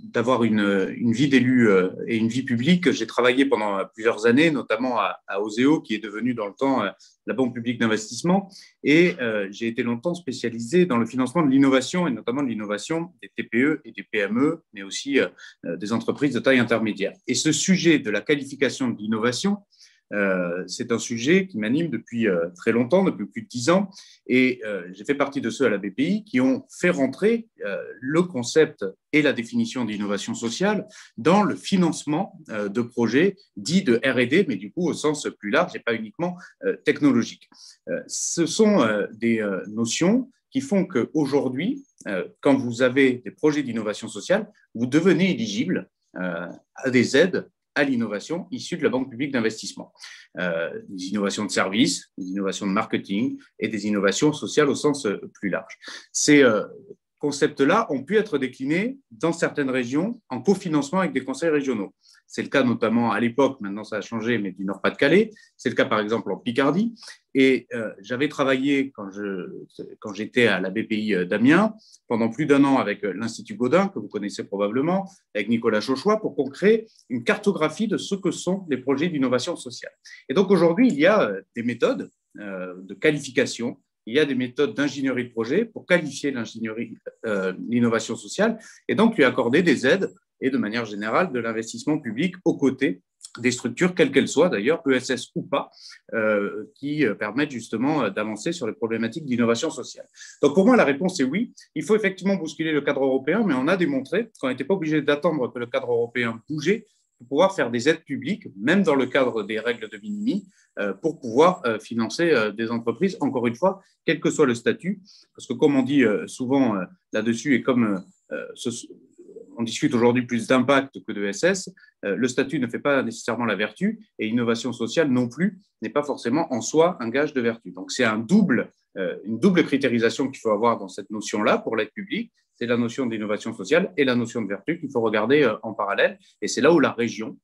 d'avoir une vie d'élu et une vie publique, j'ai travaillé pendant plusieurs années, notamment à Oseo, qui est devenu dans le temps la Banque publique d'investissement, et j'ai été longtemps spécialisé dans le financement de l'innovation, et notamment de l'innovation des TPE et des PME, mais aussi des entreprises de taille intermédiaire. Et ce sujet de la qualification de l'innovation, c'est un sujet qui m'anime depuis très longtemps, depuis plus de 10 ans, et j'ai fait partie de ceux à la BPI qui ont fait rentrer le concept et la définition d'innovation sociale dans le financement de projets dits de R&D, mais du coup au sens plus large et pas uniquement technologique. Ce sont des notions qui font qu'aujourd'hui, quand vous avez des projets d'innovation sociale, vous devenez éligible à des aides à l'innovation issue de la Banque publique d'investissement. Des innovations de services, des innovations de marketing et des innovations sociales au sens plus large. Ces concepts-là ont pu être déclinés dans certaines régions en cofinancement avec des conseils régionaux. C'est le cas notamment à l'époque, maintenant ça a changé, mais du Nord-Pas-de-Calais. C'est le cas par exemple en Picardie. Et j'avais travaillé quand j'étais à la BPI d'Amiens pendant plus d'un an avec l'Institut Gaudin, que vous connaissez probablement, avec Nicolas Chauchois, pour qu'on crée une cartographie de ce que sont les projets d'innovation sociale. Et donc aujourd'hui, il y a des méthodes de qualification, il y a des méthodes d'ingénierie de projet pour qualifier l'innovation sociale et donc lui accorder des aides et de manière générale de l'investissement public aux côtés des structures, quelles qu'elles soient d'ailleurs, ESS ou pas, qui permettent justement d'avancer sur les problématiques d'innovation sociale. Donc pour moi, la réponse est oui. Il faut effectivement bousculer le cadre européen, mais on a démontré qu'on n'était pas obligé d'attendre que le cadre européen bougeait pour pouvoir faire des aides publiques, même dans le cadre des règles de minimis, pour pouvoir financer des entreprises, encore une fois, quel que soit le statut. Parce que comme on dit souvent là-dessus, et comme on discute aujourd'hui plus d'impact que de SS, le statut ne fait pas nécessairement la vertu et innovation sociale non plus n'est pas forcément en soi un gage de vertu. Donc c'est une double critérisation qu'il faut avoir dans cette notion-là pour l'aide publique. C'est la notion d'innovation sociale et la notion de vertu qu'il faut regarder en parallèle. Et c'est là où la région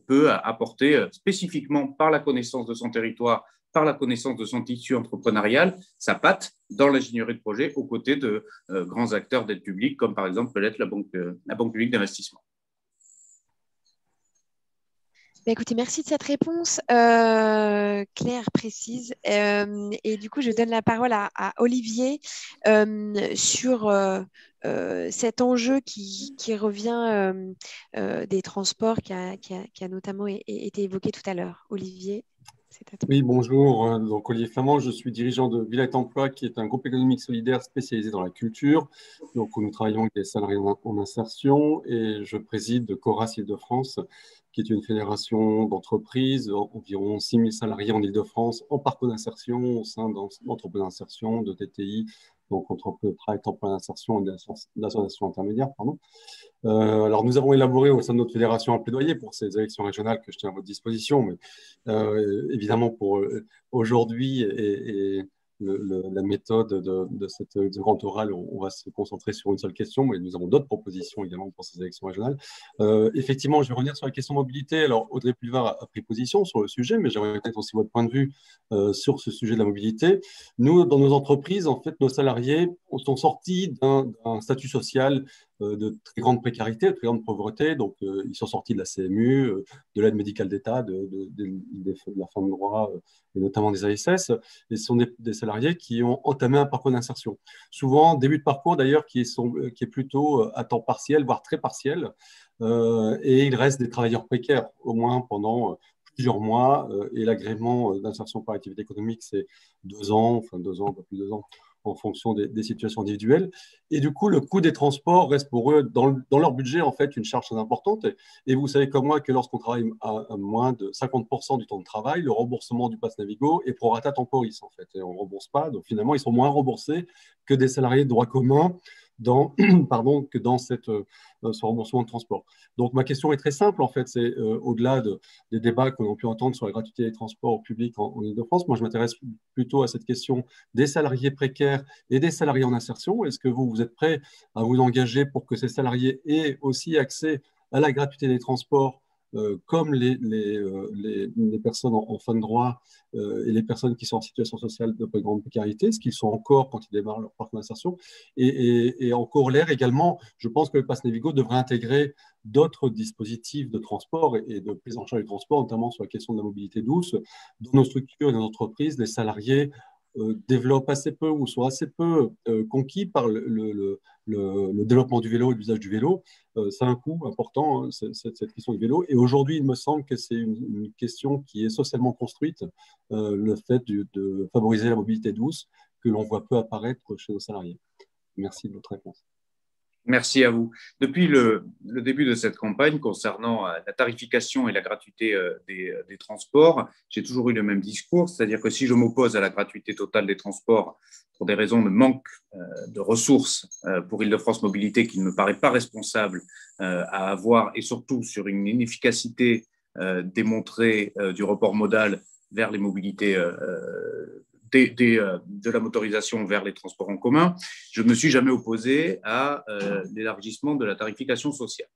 peut apporter spécifiquement par la connaissance de son territoire, par la connaissance de son tissu entrepreneurial, sa patte dans l'ingénierie de projet aux côtés de grands acteurs d'aide publique, comme par exemple peut l'être la Banque publique d'investissement. Écoutez, merci de cette réponse claire, précise. Et du coup, je donne la parole à Olivier sur cet enjeu qui revient des transports qui a notamment été évoqué tout à l'heure. Olivier, c'est à toi. Oui, bonjour. Donc, Olivier Flamand, je suis dirigeant de Villette Emploi, qui est un groupe économique solidaire spécialisé dans la culture. Donc, où nous travaillons avec des salariés en insertion et je préside Coras Île-de-France, qui est une fédération d'entreprises, environ 6 000 salariés en Ile-de-France, en parcours d'insertion, au sein d'entreprises d'insertion, de TTI, donc entreprises emploi d'insertion et d'associations intermédiaires, pardon. Alors, nous avons élaboré au sein de notre fédération un plaidoyer pour ces élections régionales que je tiens à votre disposition, mais évidemment, pour aujourd'hui et la méthode de cette grande orale, on va se concentrer sur une seule question, mais nous avons d'autres propositions également pour ces élections régionales. Effectivement, je vais revenir sur la question mobilité. Alors, Audrey Pulvar a pris position sur le sujet, mais j'aimerais peut-être aussi votre point de vue sur ce sujet de la mobilité. Nous, dans nos entreprises, en fait, nos salariés sont sortis d'un statut social de très grande précarité, de très grande pauvreté. Donc, ils sont sortis de la CMU, de l'aide médicale d'État, de la fin de droit, et notamment des ASS. Et ce sont des salariés qui ont entamé un parcours d'insertion. Souvent, début de parcours d'ailleurs, qui est plutôt à temps partiel, voire très partiel. Et il reste des travailleurs précaires, au moins pendant plusieurs mois. Et l'agrément d'insertion par activité économique, c'est 2 ans, enfin 2 ans, un peu plus de 2 ans, en fonction des situations individuelles. Et du coup, le coût des transports reste pour eux, dans leur budget, en fait, une charge très importante. Et vous savez comme moi que lorsqu'on travaille à moins de 50% du temps de travail, le remboursement du pass Navigo est pro rata temporis, en fait. Et on ne rembourse pas. Donc, finalement, ils sont moins remboursés que des salariés de droit commun que dans ce remboursement de transport. Donc, ma question est très simple, en fait, c'est au-delà des débats qu'on a pu entendre sur la gratuité des transports publics en Ile-de-France, moi, je m'intéresse plutôt à cette question des salariés précaires et des salariés en insertion. Est-ce que vous êtes prêts à vous engager pour que ces salariés aient aussi accès à la gratuité des transports comme les personnes en fin de droit et les personnes qui sont en situation sociale de très grande précarité, ce qu'ils sont encore quand ils démarrent leur parcours d'insertion. Et en corollaire également, je pense que le Pass Navigo devrait intégrer d'autres dispositifs de transport et de prise en charge du transport, notamment sur la question de la mobilité douce. Dans nos structures et dans nos entreprises, les salariés développent assez peu ou sont assez peu conquis par le développement du vélo et l'usage du vélo. C'est un coût important, hein, cette question du vélo. Et aujourd'hui, il me semble que c'est une question qui est socialement construite, le fait de favoriser la mobilité douce, que l'on voit peu apparaître chez nos salariés. Merci de votre réponse. Merci à vous. Depuis le début de cette campagne concernant la tarification et la gratuité des transports, j'ai toujours eu le même discours, c'est-à-dire que si je m'oppose à la gratuité totale des transports pour des raisons de manque de ressources pour Île-de-France Mobilité qui ne me paraît pas responsable à avoir, et surtout sur une inefficacité démontrée du report modal vers les mobilités de la motorisation vers les transports en commun, je ne me suis jamais opposé à l'élargissement de la tarification sociale.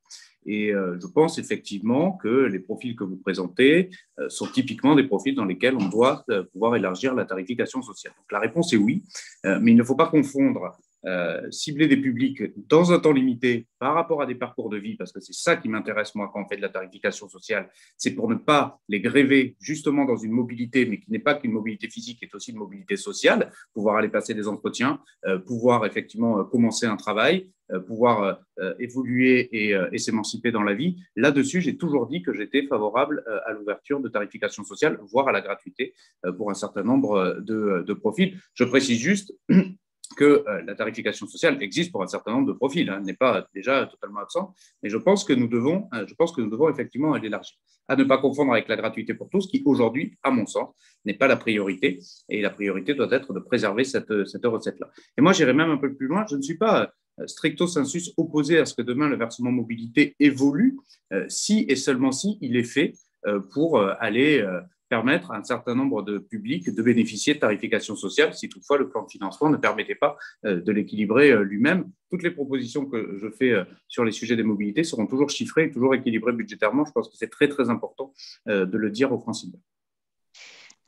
Et je pense effectivement que les profils que vous présentez sont typiquement des profils dans lesquels on doit pouvoir élargir la tarification sociale. Donc la réponse est oui, mais il ne faut pas confondre cibler des publics dans un temps limité par rapport à des parcours de vie, parce que c'est ça qui m'intéresse moi quand on fait de la tarification sociale, c'est pour ne pas les gréver justement dans une mobilité, mais qui n'est pas qu'une mobilité physique, qui est aussi une mobilité sociale, pouvoir aller passer des entretiens, pouvoir effectivement commencer un travail, pouvoir évoluer et s'émanciper dans la vie. Là-dessus, j'ai toujours dit que j'étais favorable à l'ouverture de tarification sociale, voire à la gratuité pour un certain nombre de profils. Je précise juste que la tarification sociale existe pour un certain nombre de profils, n'est pas déjà totalement absent, mais je pense que nous devons effectivement l'élargir. À ne pas confondre avec la gratuité pour tous, qui aujourd'hui, à mon sens, n'est pas la priorité, et la priorité doit être de préserver cette recette-là. Et moi, j'irai même un peu plus loin, je ne suis pas stricto sensus opposé à ce que demain le versement mobilité évolue, si et seulement si il est fait pour aller permettre à un certain nombre de publics de bénéficier de tarification sociale, si toutefois le plan de financement ne permettait pas de l'équilibrer lui-même. Toutes les propositions que je fais sur les sujets des mobilités seront toujours chiffrées et toujours équilibrées budgétairement. Je pense que c'est très, très important de le dire aux Franciliens.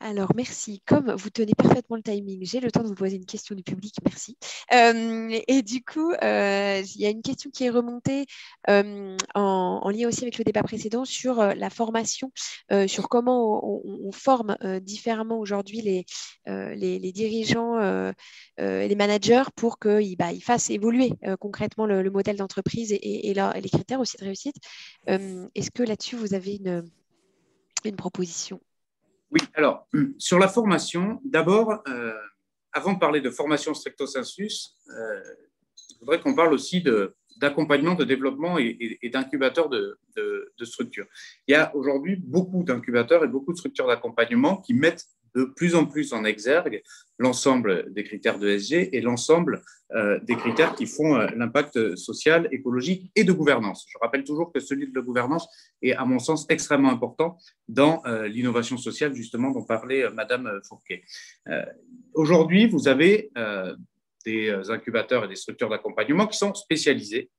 Alors, merci. Comme vous tenez parfaitement le timing, j'ai le temps de vous poser une question du public. Merci. Et du coup, il y a une question qui est remontée en lien aussi avec le débat précédent sur la formation, sur comment on forme différemment aujourd'hui les dirigeants et les managers pour qu'ils fassent évoluer concrètement le modèle d'entreprise et les critères aussi de réussite. Est-ce que là-dessus, vous avez une proposition ? Oui, alors, sur la formation, d'abord, avant de parler de formation stricto sensus, je voudrais qu'on parle aussi de d'accompagnement, de développement et d'incubateurs de structures. Il y a aujourd'hui beaucoup d'incubateurs et beaucoup de structures d'accompagnement qui mettent de plus en plus en exergue l'ensemble des critères de ESG et l'ensemble des critères qui font l'impact social, écologique et de gouvernance. Je rappelle toujours que celui de la gouvernance est, à mon sens, extrêmement important dans l'innovation sociale, justement, dont parlait Madame Fourquet. Aujourd'hui, vous avez des incubateurs et des structures d'accompagnement qui sont spécialisés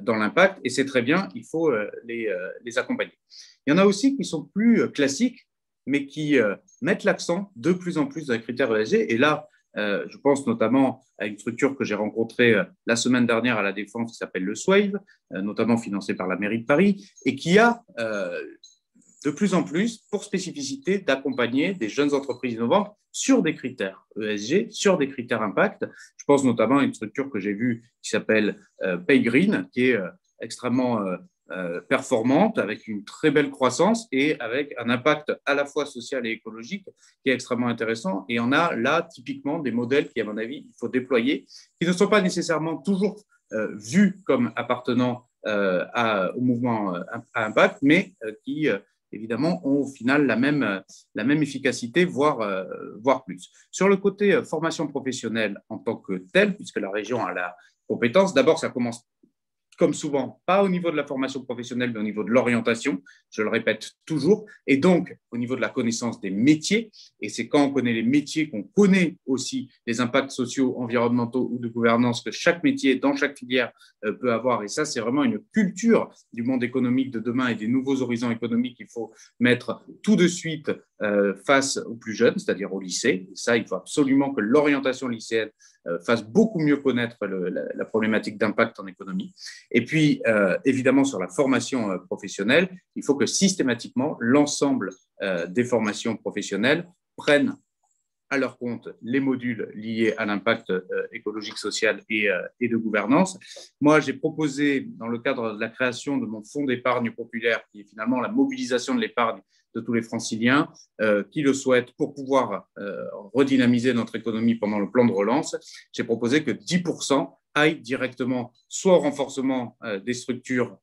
dans l'impact, et c'est très bien, il faut les accompagner. Il y en a aussi qui sont plus classiques, mais qui mettent l'accent de plus en plus dans les critères ESG. Et là, je pense notamment à une structure que j'ai rencontrée la semaine dernière à La Défense qui s'appelle le SWAVE, notamment financée par la mairie de Paris, et qui a de plus en plus pour spécificité d'accompagner des jeunes entreprises innovantes sur des critères ESG, sur des critères impact. Je pense notamment à une structure que j'ai vue qui s'appelle PayGreen, qui est extrêmement performante, avec une très belle croissance et avec un impact à la fois social et écologique qui est extrêmement intéressant. Et on a là typiquement des modèles qui, à mon avis, il faut déployer, qui ne sont pas nécessairement toujours vus comme appartenant au mouvement à impact, mais qui évidemment ont au final la même efficacité, voire plus. Sur le côté formation professionnelle en tant que telle, puisque la région a la compétence, d'abord ça commence comme souvent, pas au niveau de la formation professionnelle, mais au niveau de l'orientation, je le répète toujours, et donc au niveau de la connaissance des métiers, et c'est quand on connaît les métiers qu'on connaît aussi les impacts sociaux, environnementaux ou de gouvernance que chaque métier, dans chaque filière, peut avoir, et ça c'est vraiment une culture du monde économique de demain et des nouveaux horizons économiques qu'il faut mettre tout de suite face aux plus jeunes, c'est-à-dire au lycée, et ça il faut absolument que l'orientation lycéenne fasse beaucoup mieux connaître la problématique d'impact en économie. Et puis, évidemment, sur la formation professionnelle, il faut que systématiquement, l'ensemble des formations professionnelles prennent à leur compte les modules liés à l'impact écologique, social et de gouvernance. Moi, j'ai proposé, dans le cadre de la création de mon fonds d'épargne populaire, qui est finalement la mobilisation de l'épargne de tous les franciliens qui le souhaitent pour pouvoir redynamiser notre économie pendant le plan de relance, j'ai proposé que 10% aillent directement soit au renforcement des structures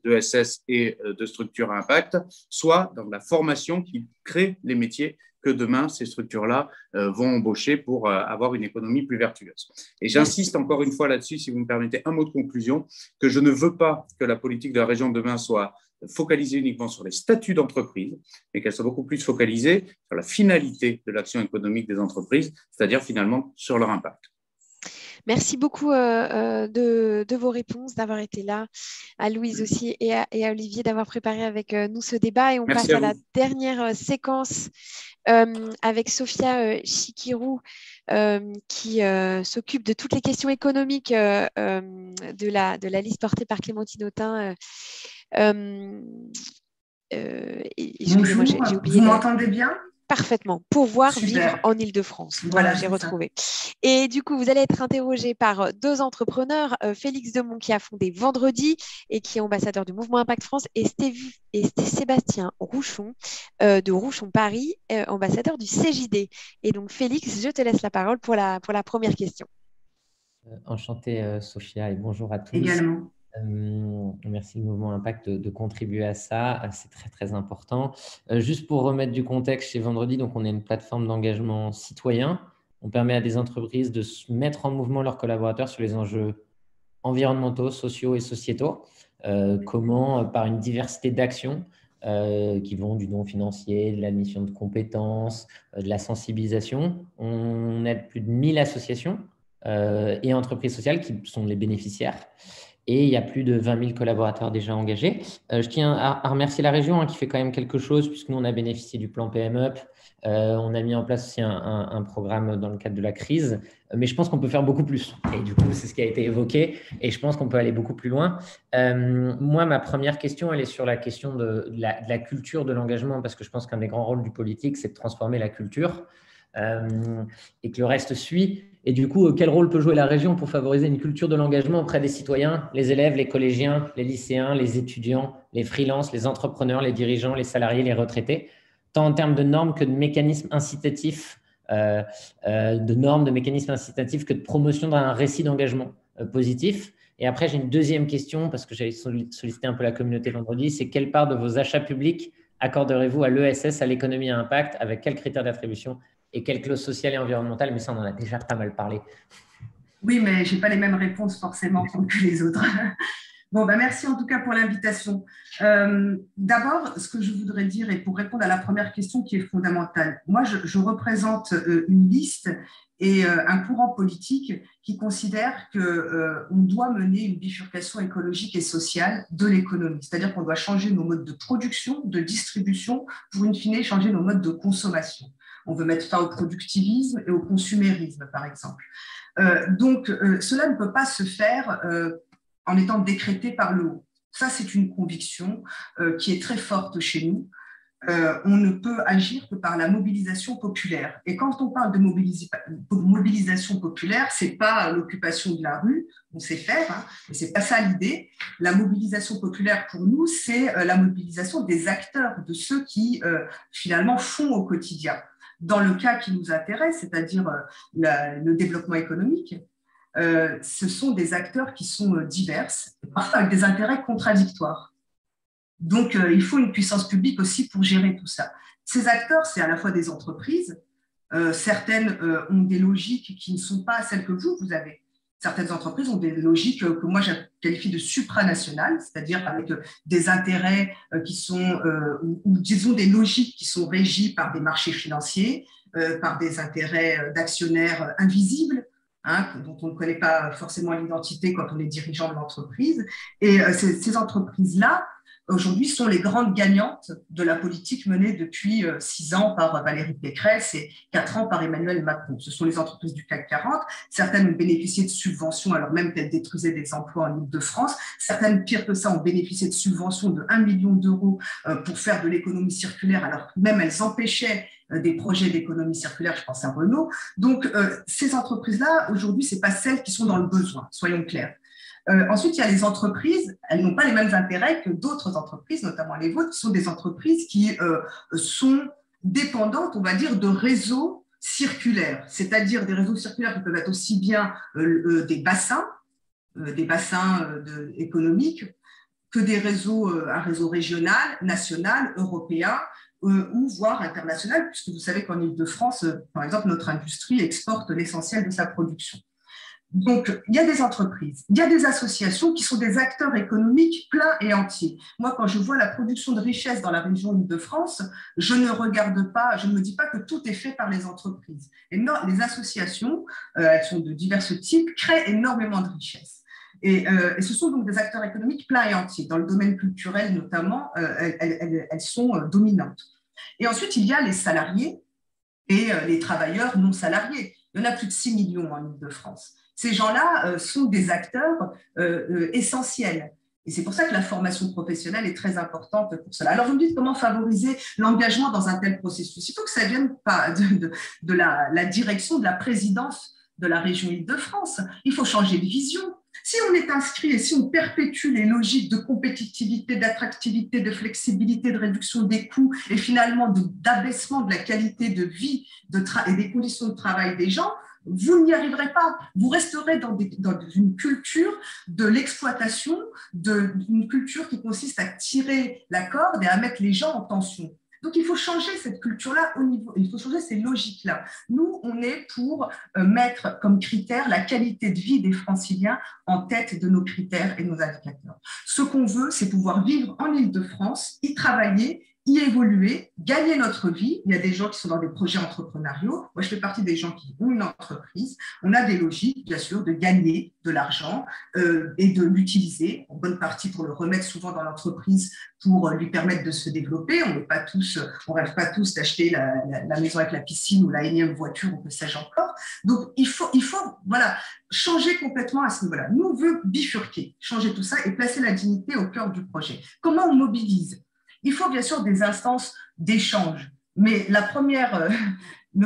de SS et de structures à impact, soit dans la formation qui crée les métiers que demain, ces structures-là vont embaucher pour avoir une économie plus vertueuse. Et j'insiste encore une fois là-dessus, si vous me permettez un mot de conclusion, que je ne veux pas que la politique de la région de demain soit focalisée uniquement sur les statuts d'entreprise, mais qu'elle soit beaucoup plus focalisée sur la finalité de l'action économique des entreprises, c'est-à-dire finalement sur leur impact. Merci beaucoup de vos réponses, d'avoir été là, à Louise aussi et à Olivier d'avoir préparé avec nous ce débat. Et on passe à la dernière séquence avec Sophia Chikirou qui s'occupe de toutes les questions économiques de la liste portée par Clémentine Autain. Excusez-moi, j'ai oublié. Vous m'entendez bien ? Parfaitement. Pouvoir vivre en Île-de-France. Voilà, j'ai retrouvé. Et du coup, vous allez être interrogé par deux entrepreneurs, Félix Demont qui a fondé Vendredi et qui est ambassadeur du Mouvement Impact France, et Sébastien Rouchon de Rouchon Paris, ambassadeur du CJD. Et donc, Félix, je te laisse la parole pour la première question. Enchantée, Sophia, et bonjour à tous. Également. Merci le Mouvement Impact de contribuer à ça, c'est très très important. Juste pour remettre du contexte, chez Vendredi, donc on est une plateforme d'engagement citoyen. On permet à des entreprises de mettre en mouvement leurs collaborateurs sur les enjeux environnementaux, sociaux et sociétaux. Comment, par une diversité d'actions qui vont du don financier, de l'admission de compétences, de la sensibilisation. On aide plus de 1000 associations et entreprises sociales qui sont les bénéficiaires. Et il y a plus de 20 000 collaborateurs déjà engagés. Je tiens à remercier la région qui fait quand même quelque chose, puisque nous, on a bénéficié du plan PM-UP. On a mis en place aussi un programme dans le cadre de la crise. Mais je pense qu'on peut faire beaucoup plus. Et du coup, c'est ce qui a été évoqué. Et je pense qu'on peut aller beaucoup plus loin. Moi, ma première question, elle est sur la question de la culture de l'engagement, parce que je pense qu'un des grands rôles du politique, c'est de transformer la culture. Et que le reste suit. Et du coup, quel rôle peut jouer la région pour favoriser une culture de l'engagement auprès des citoyens, les élèves, les collégiens, les lycéens, les étudiants, les freelances, les entrepreneurs, les dirigeants, les salariés, les retraités, tant en termes de normes que de mécanismes incitatifs, que de promotion d'un récit d'engagement positif. Et après, j'ai une deuxième question, parce que j'avais sollicité un peu la communauté vendredi, c'est quelle part de vos achats publics accorderez-vous à l'ESS, à l'économie à impact, avec quels critères d'attribution et quelles clauses sociales et environnementales? Mais ça, on en a déjà pas mal parlé. Oui, mais je n'ai pas les mêmes réponses forcément que les autres. Bon, merci en tout cas pour l'invitation. D'abord, ce que je voudrais dire, et pour répondre à la première question qui est fondamentale, moi, je représente une liste et un courant politique qui considère qu'on doit mener une bifurcation écologique et sociale de l'économie. C'est-à-dire qu'on doit changer nos modes de production, de distribution, pour in fine changer nos modes de consommation. On veut mettre fin au productivisme et au consumérisme, par exemple. Donc, cela ne peut pas se faire en étant décrété par le haut. Ça, c'est une conviction qui est très forte chez nous. On ne peut agir que par la mobilisation populaire. Et quand on parle de mobilisation populaire, ce n'est pas l'occupation de la rue, on sait faire, hein, mais ce n'est pas ça l'idée. La mobilisation populaire, pour nous, c'est la mobilisation des acteurs, de ceux qui, finalement, font au quotidien. Dans le cas qui nous intéresse, c'est-à-dire le développement économique, ce sont des acteurs qui sont divers, parfois avec des intérêts contradictoires. Donc, il faut une puissance publique aussi pour gérer tout ça. Ces acteurs, c'est à la fois des entreprises. Certaines ont des logiques qui ne sont pas celles que vous avez. Certaines entreprises ont des logiques que moi, je qualifie de supranationales, c'est-à-dire avec des intérêts qui sont, ou disons des logiques qui sont régies par des marchés financiers, par des intérêts d'actionnaires invisibles, hein, dont on ne connaît pas forcément l'identité quand on est dirigeant de l'entreprise. Et ces entreprises-là, aujourd'hui, sont les grandes gagnantes de la politique menée depuis 6 ans par Valérie Pécresse et 4 ans par Emmanuel Macron. Ce sont les entreprises du CAC 40. Certaines ont bénéficié de subventions alors même qu'elles détruisaient des emplois en Île-de-France. Certaines, pire que ça, ont bénéficié de subventions de 1 million d'euros pour faire de l'économie circulaire, alors même elles empêchaient des projets d'économie circulaire, je pense à Renault. Donc, ces entreprises-là, aujourd'hui, ce n'est pas celles qui sont dans le besoin, soyons clairs. Ensuite, il y a les entreprises, elles n'ont pas les mêmes intérêts que d'autres entreprises, notamment les vôtres, qui sont des entreprises qui sont dépendantes, on va dire, de réseaux circulaires, c'est-à-dire des réseaux circulaires qui peuvent être aussi bien des bassins économiques, que des réseaux, un réseau régional, national, européen, ou voire international, puisque vous savez qu'en Île-de-France, par exemple, notre industrie exporte l'essentiel de sa production. Donc, il y a des entreprises, il y a des associations qui sont des acteurs économiques pleins et entiers. Moi, quand je vois la production de richesse dans la région Île-de-France, je ne regarde pas, je ne me dis pas que tout est fait par les entreprises. Et non, les associations, elles sont de divers types, créent énormément de richesse. Et ce sont donc des acteurs économiques pleins et entiers. Dans le domaine culturel, notamment, elles sont dominantes. Et ensuite, il y a les salariés et les travailleurs non salariés. Il y en a plus de 6 millions en Île-de-France. Ces gens-là sont des acteurs essentiels. Et c'est pour ça que la formation professionnelle est très importante pour cela. Alors, vous me dites comment favoriser l'engagement dans un tel processus. Il faut que ça vienne pas de la direction de la présidence de la région Île-de-France. Il faut changer de vision. Si on est inscrit et si on perpétue les logiques de compétitivité, d'attractivité, de flexibilité, de réduction des coûts et finalement d'abaissement de la qualité de vie et des conditions de travail des gens, vous n'y arriverez pas. Vous resterez dans une culture de l'exploitation, une culture qui consiste à tirer la corde et à mettre les gens en tension. Donc, il faut changer cette culture-là au niveau, il faut changer ces logiques-là. Nous, on est pour mettre comme critère la qualité de vie des Franciliens en tête de nos critères et nos indicateurs. Ce qu'on veut, c'est pouvoir vivre en Île-de-France, y travailler, y évoluer, gagner notre vie. Il y a des gens qui sont dans des projets entrepreneuriaux. Moi, je fais partie des gens qui ont une entreprise. On a des logiques, bien sûr, de gagner de l'argent et de l'utiliser, en bonne partie pour le remettre souvent dans l'entreprise pour lui permettre de se développer. On ne rêve pas tous d'acheter la maison avec la piscine ou la énième voiture ou que sais-je encore. Donc, il faut voilà, changer complètement à ce niveau-là. Nous, on veut bifurquer, changer tout ça et placer la dignité au cœur du projet. Comment on mobilise ? Il faut bien sûr des instances d'échange, mais le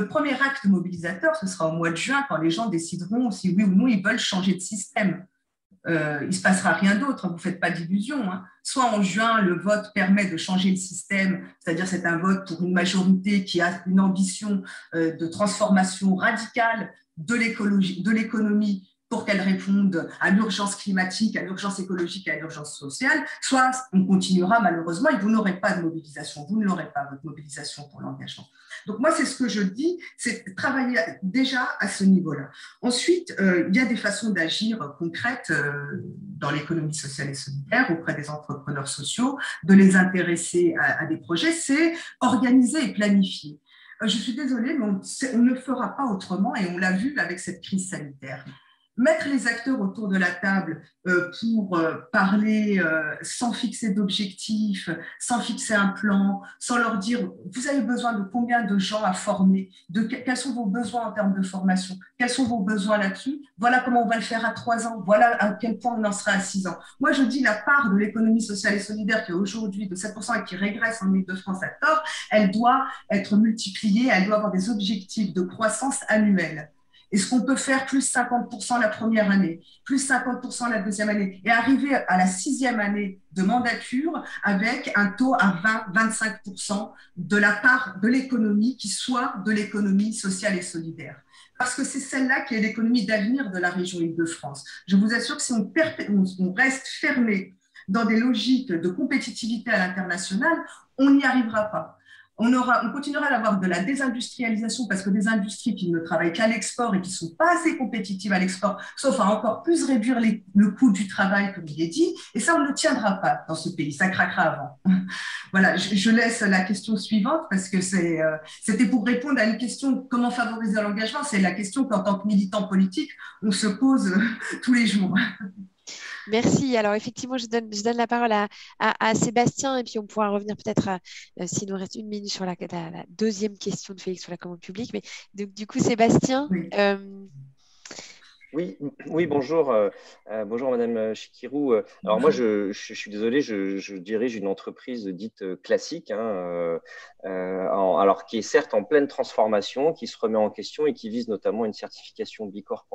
premier acte mobilisateur, ce sera au mois de juin, quand les gens décideront si oui ou non ils veulent changer de système. Il ne se passera rien d'autre, vous ne faites pas d'illusions. Hein. Soit en juin, le vote permet de changer le système, c'est-à-dire c'est un vote pour une majorité qui a une ambition de transformation radicale de l'économie pour qu'elles répondent à l'urgence climatique, à l'urgence écologique et à l'urgence sociale, soit on continuera malheureusement et vous n'aurez pas de mobilisation, vous ne l'aurez pas, votre mobilisation pour l'engagement. Donc moi, c'est ce que je dis, c'est travailler déjà à ce niveau-là. Ensuite, il y a des façons d'agir concrètes dans l'économie sociale et solidaire auprès des entrepreneurs sociaux, de les intéresser à des projets, c'est organiser et planifier. Je suis désolée, mais on ne fera pas autrement et on l'a vu avec cette crise sanitaire. Mettre les acteurs autour de la table pour parler sans fixer d'objectifs, sans fixer un plan, sans leur dire vous avez besoin de combien de gens à former, quels sont vos besoins en termes de formation, quels sont vos besoins là-dessus, voilà comment on va le faire à 3 ans, voilà à quel point on en sera à 6 ans. Moi, je dis la part de l'économie sociale et solidaire qui est aujourd'hui de 7% et qui régresse en Île-de-France à tort, elle doit être multipliée, elle doit avoir des objectifs de croissance annuels. Est-ce qu'on peut faire plus 50% la première année, plus 50% la deuxième année et arriver à la 6e année de mandature avec un taux à 20-25% de la part de l'économie qui soit de l'économie sociale et solidaire? Parce que c'est celle-là qui est l'économie d'avenir de la région Île-de-France. Je vous assure que si on reste fermé dans des logiques de compétitivité à l'international, on n'y arrivera pas. On continuera à avoir de la désindustrialisation parce que des industries qui ne travaillent qu'à l'export et qui ne sont pas assez compétitives à l'export, sauf à encore plus réduire le coût du travail, comme il est dit, et ça, on ne tiendra pas dans ce pays, ça craquera avant. Voilà, je laisse la question suivante parce que c'était pour répondre à une question, comment favoriser l'engagement, c'est la question qu'en tant que militant politique, on se pose tous les jours. Merci. Alors, effectivement, je donne la parole à Sébastien et puis on pourra revenir peut-être, s'il nous reste 1 minute, sur la deuxième question de Félix sur la commande publique. Mais du coup, Sébastien. Oui. Oui, bonjour. Bonjour, Madame Chikirou. Alors, moi, je suis désolé, je dirige une entreprise dite classique, alors qui est certes en pleine transformation, qui se remet en question et qui vise notamment une certification Bicorp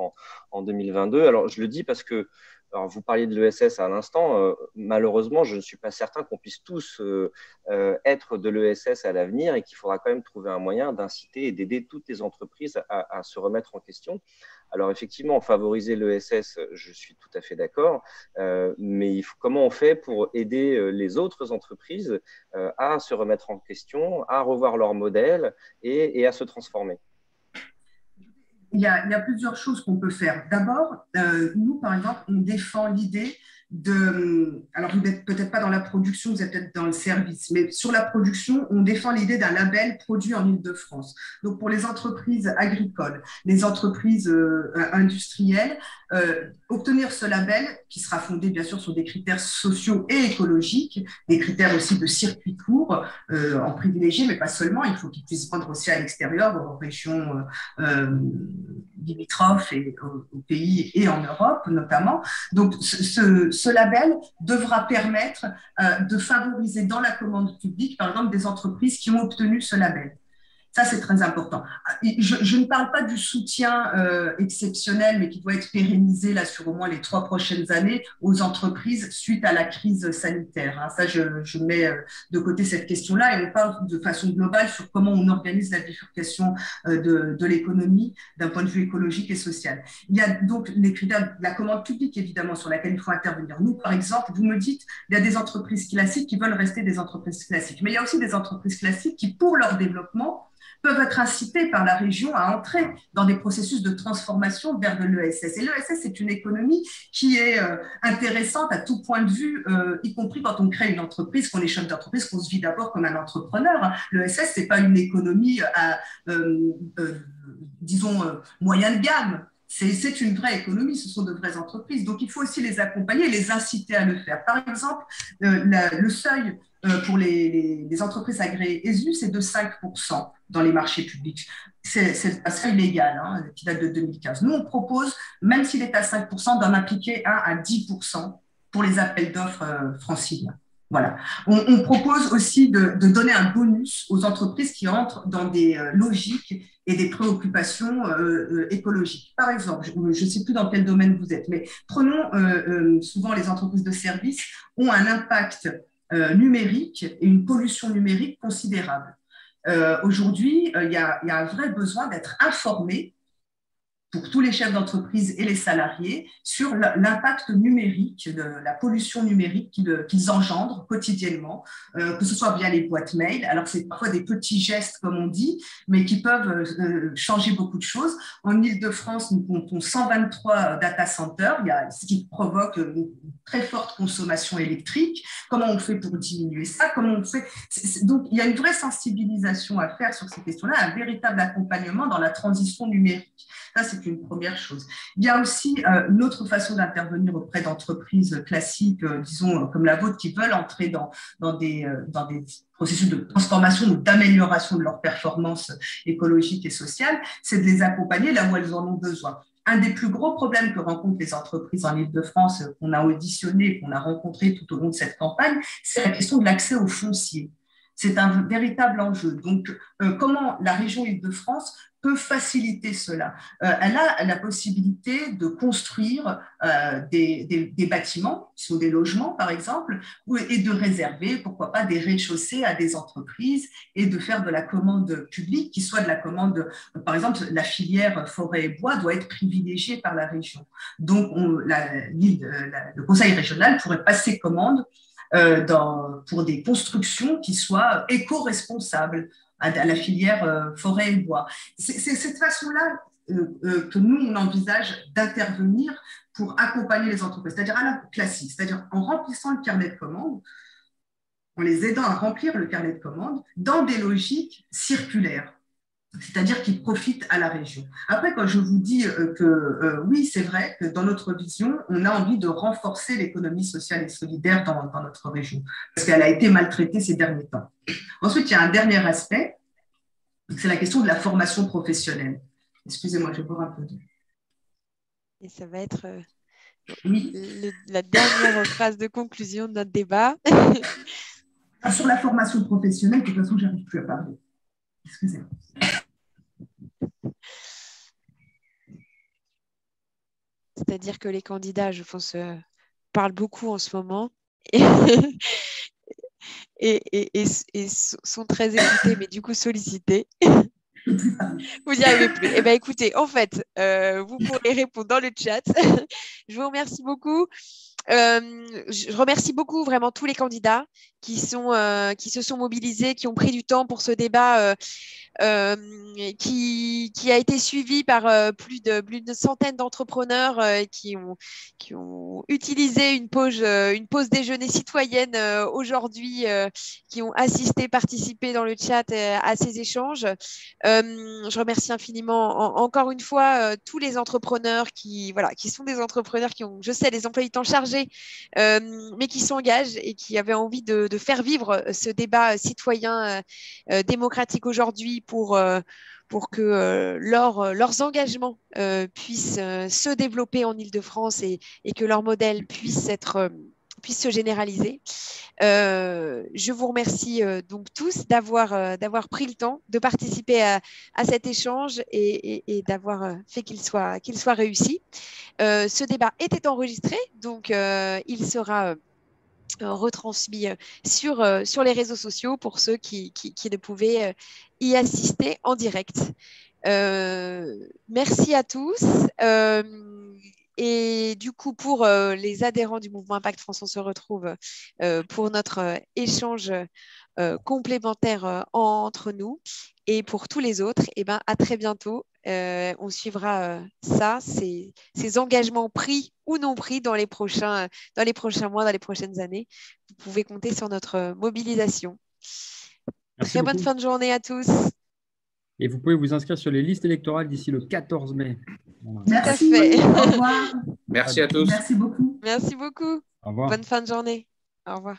en 2022. Alors, je le dis parce que alors, vous parliez de l'ESS à l'instant. Malheureusement, je ne suis pas certain qu'on puisse tous être de l'ESS à l'avenir et qu'il faudra quand même trouver un moyen d'inciter et d'aider toutes les entreprises à se remettre en question. Alors, effectivement, favoriser l'ESS, je suis tout à fait d'accord, mais comment on fait pour aider les autres entreprises à se remettre en question, à revoir leur modèle et à se transformer? Il y a plusieurs choses qu'on peut faire. D'abord, nous, par exemple, on défend l'idée alors vous n'êtes peut-être pas dans la production, vous êtes peut-être dans le service, mais sur la production, on défend l'idée d'un label produit en Île-de-France. Donc pour les entreprises agricoles, les entreprises industrielles, obtenir ce label, qui sera fondé bien sûr sur des critères sociaux et écologiques, des critères aussi de circuit court, en privilégié, mais pas seulement, il faut qu'ils puissent vendre aussi à l'extérieur, aux régions limitrophes et au pays et en Europe notamment. Donc ce label devra permettre de favoriser dans la commande publique, par exemple, des entreprises qui ont obtenu ce label. Ça, c'est très important. Je ne parle pas du soutien exceptionnel, mais qui doit être pérennisé là, sur au moins les 3 prochaines années aux entreprises suite à la crise sanitaire. Ça, je mets de côté cette question-là et on parle de façon globale sur comment on organise la bifurcation de l'économie d'un point de vue écologique et social. Il y a donc les critères de la commande publique, évidemment, sur laquelle il faut intervenir. Nous, par exemple, vous me dites, il y a des entreprises classiques qui veulent rester des entreprises classiques, mais il y a aussi des entreprises classiques qui, pour leur développement, peuvent être incités par la région à entrer dans des processus de transformation vers de l'ESS. Et l'ESS, c'est une économie qui est intéressante à tout point de vue, y compris quand on crée une entreprise, qu'on est chef d'entreprise, qu'on se vit d'abord comme un entrepreneur. L'ESS, ce n'est pas une économie à, disons, moyen de gamme. C'est une vraie économie, ce sont de vraies entreprises. Donc, il faut aussi les accompagner et les inciter à le faire. Par exemple, le seuil pour les entreprises agréées ESU, c'est de 5% dans les marchés publics. C'est un seuil légal qui date de 2015. Nous, on propose, même s'il est à 5%, d'en appliquer un à 10% pour les appels d'offres franciliens. Voilà. On propose aussi de donner un bonus aux entreprises qui entrent dans des logiques et des préoccupations écologiques. Par exemple, je ne sais plus dans quel domaine vous êtes, mais prenons souvent les entreprises de services ont un impact numérique et une pollution numérique considérable. Aujourd'hui, il y a un vrai besoin d'être informé pour tous les chefs d'entreprise et les salariés sur l'impact numérique, de la pollution numérique qu'ils engendrent quotidiennement, que ce soit via les boîtes mail. Alors, c'est parfois des petits gestes, comme on dit, mais qui peuvent changer beaucoup de choses. En Île-de-France, nous comptons 123 data centers, ce qui provoque une très forte consommation électrique. Comment on fait pour diminuer ça? Comment on fait... Donc, il y a une vraie sensibilisation à faire sur ces questions-là, un véritable accompagnement dans la transition numérique. Ça, c'est une première chose. Il y a aussi une autre façon d'intervenir auprès d'entreprises classiques, disons, comme la vôtre, qui veulent entrer dans des processus de transformation ou d'amélioration de leur performance écologique et sociale, c'est de les accompagner là où elles en ont besoin. Un des plus gros problèmes que rencontrent les entreprises en Île-de-France, qu'on a auditionné, qu'on a rencontré tout au long de cette campagne, c'est la question de l'accès au foncier. C'est un véritable enjeu. Donc, comment la région Île-de-France peut faciliter cela? Elle a la possibilité de construire des bâtiments, qui sont des logements par exemple, et de réserver, pourquoi pas, des rez-de-chaussée à des entreprises et de faire de la commande publique, qui soit de la commande, par exemple, la filière forêt et bois doit être privilégiée par la région. Donc, le conseil régional pourrait passer commande pour des constructions qui soient éco-responsables à la filière forêt et bois. C'est cette façon-là que nous, on envisage d'intervenir pour accompagner les entreprises, c'est-à-dire à la classique, c'est-à-dire en remplissant le carnet de commandes, en les aidant à remplir le carnet de commandes dans des logiques circulaires, c'est-à-dire qui profitent à la région. Après, quand je vous dis que oui, c'est vrai que dans notre vision, on a envie de renforcer l'économie sociale et solidaire dans notre région, parce qu'elle a été maltraitée ces derniers temps. Ensuite, il y a un dernier aspect, c'est la question de la formation professionnelle. Excusez-moi, je vais boire un peu d'eau. Et ça va être oui. La dernière phrase de conclusion de notre débat. Sur la formation professionnelle, de toute façon, je n'arrive plus à parler. Excusez-moi. C'est-à-dire que les candidats, je pense, parlent beaucoup en ce moment et sont très écoutés, mais du coup sollicités. Vous n'y arrivez plus. Eh bien, écoutez, en fait, vous pourrez répondre dans le chat. Je vous remercie beaucoup. Je remercie beaucoup vraiment tous les candidats qui se sont mobilisés, qui ont pris du temps pour ce débat qui a été suivi par plus d'une centaine d'entrepreneurs qui ont utilisé une pause déjeuner citoyenne aujourd'hui, qui ont assisté, participé dans le chat à ces échanges. Je remercie infiniment encore une fois tous les entrepreneurs qui sont des entrepreneurs qui ont, je sais, des emplois du temps chargés, mais qui s'engagent et qui avaient envie de faire vivre ce débat citoyen démocratique aujourd'hui pour que leurs engagements puissent se développer en Île-de-France et que leur modèle puisse se généraliser. Je vous remercie donc tous d'avoir pris le temps de participer à cet échange et d'avoir fait qu'il soit réussi. Ce débat était enregistré, donc il sera retransmis sur les réseaux sociaux pour ceux qui ne pouvaient y assister en direct. Merci à tous. Et du coup, pour les adhérents du mouvement Impact France, on se retrouve pour notre échange complémentaire entre nous. Et pour tous les autres, à très bientôt. On suivra ces engagements pris ou non pris dans les prochains mois, dans les prochaines années. Vous pouvez compter sur notre mobilisation. Très bonne fin de journée à tous. Et vous pouvez vous inscrire sur les listes électorales d'ici le 14 mai. Merci. Tout à fait. Au revoir. Merci à tous. Merci beaucoup. Merci beaucoup. Au revoir. Bonne fin de journée. Au revoir.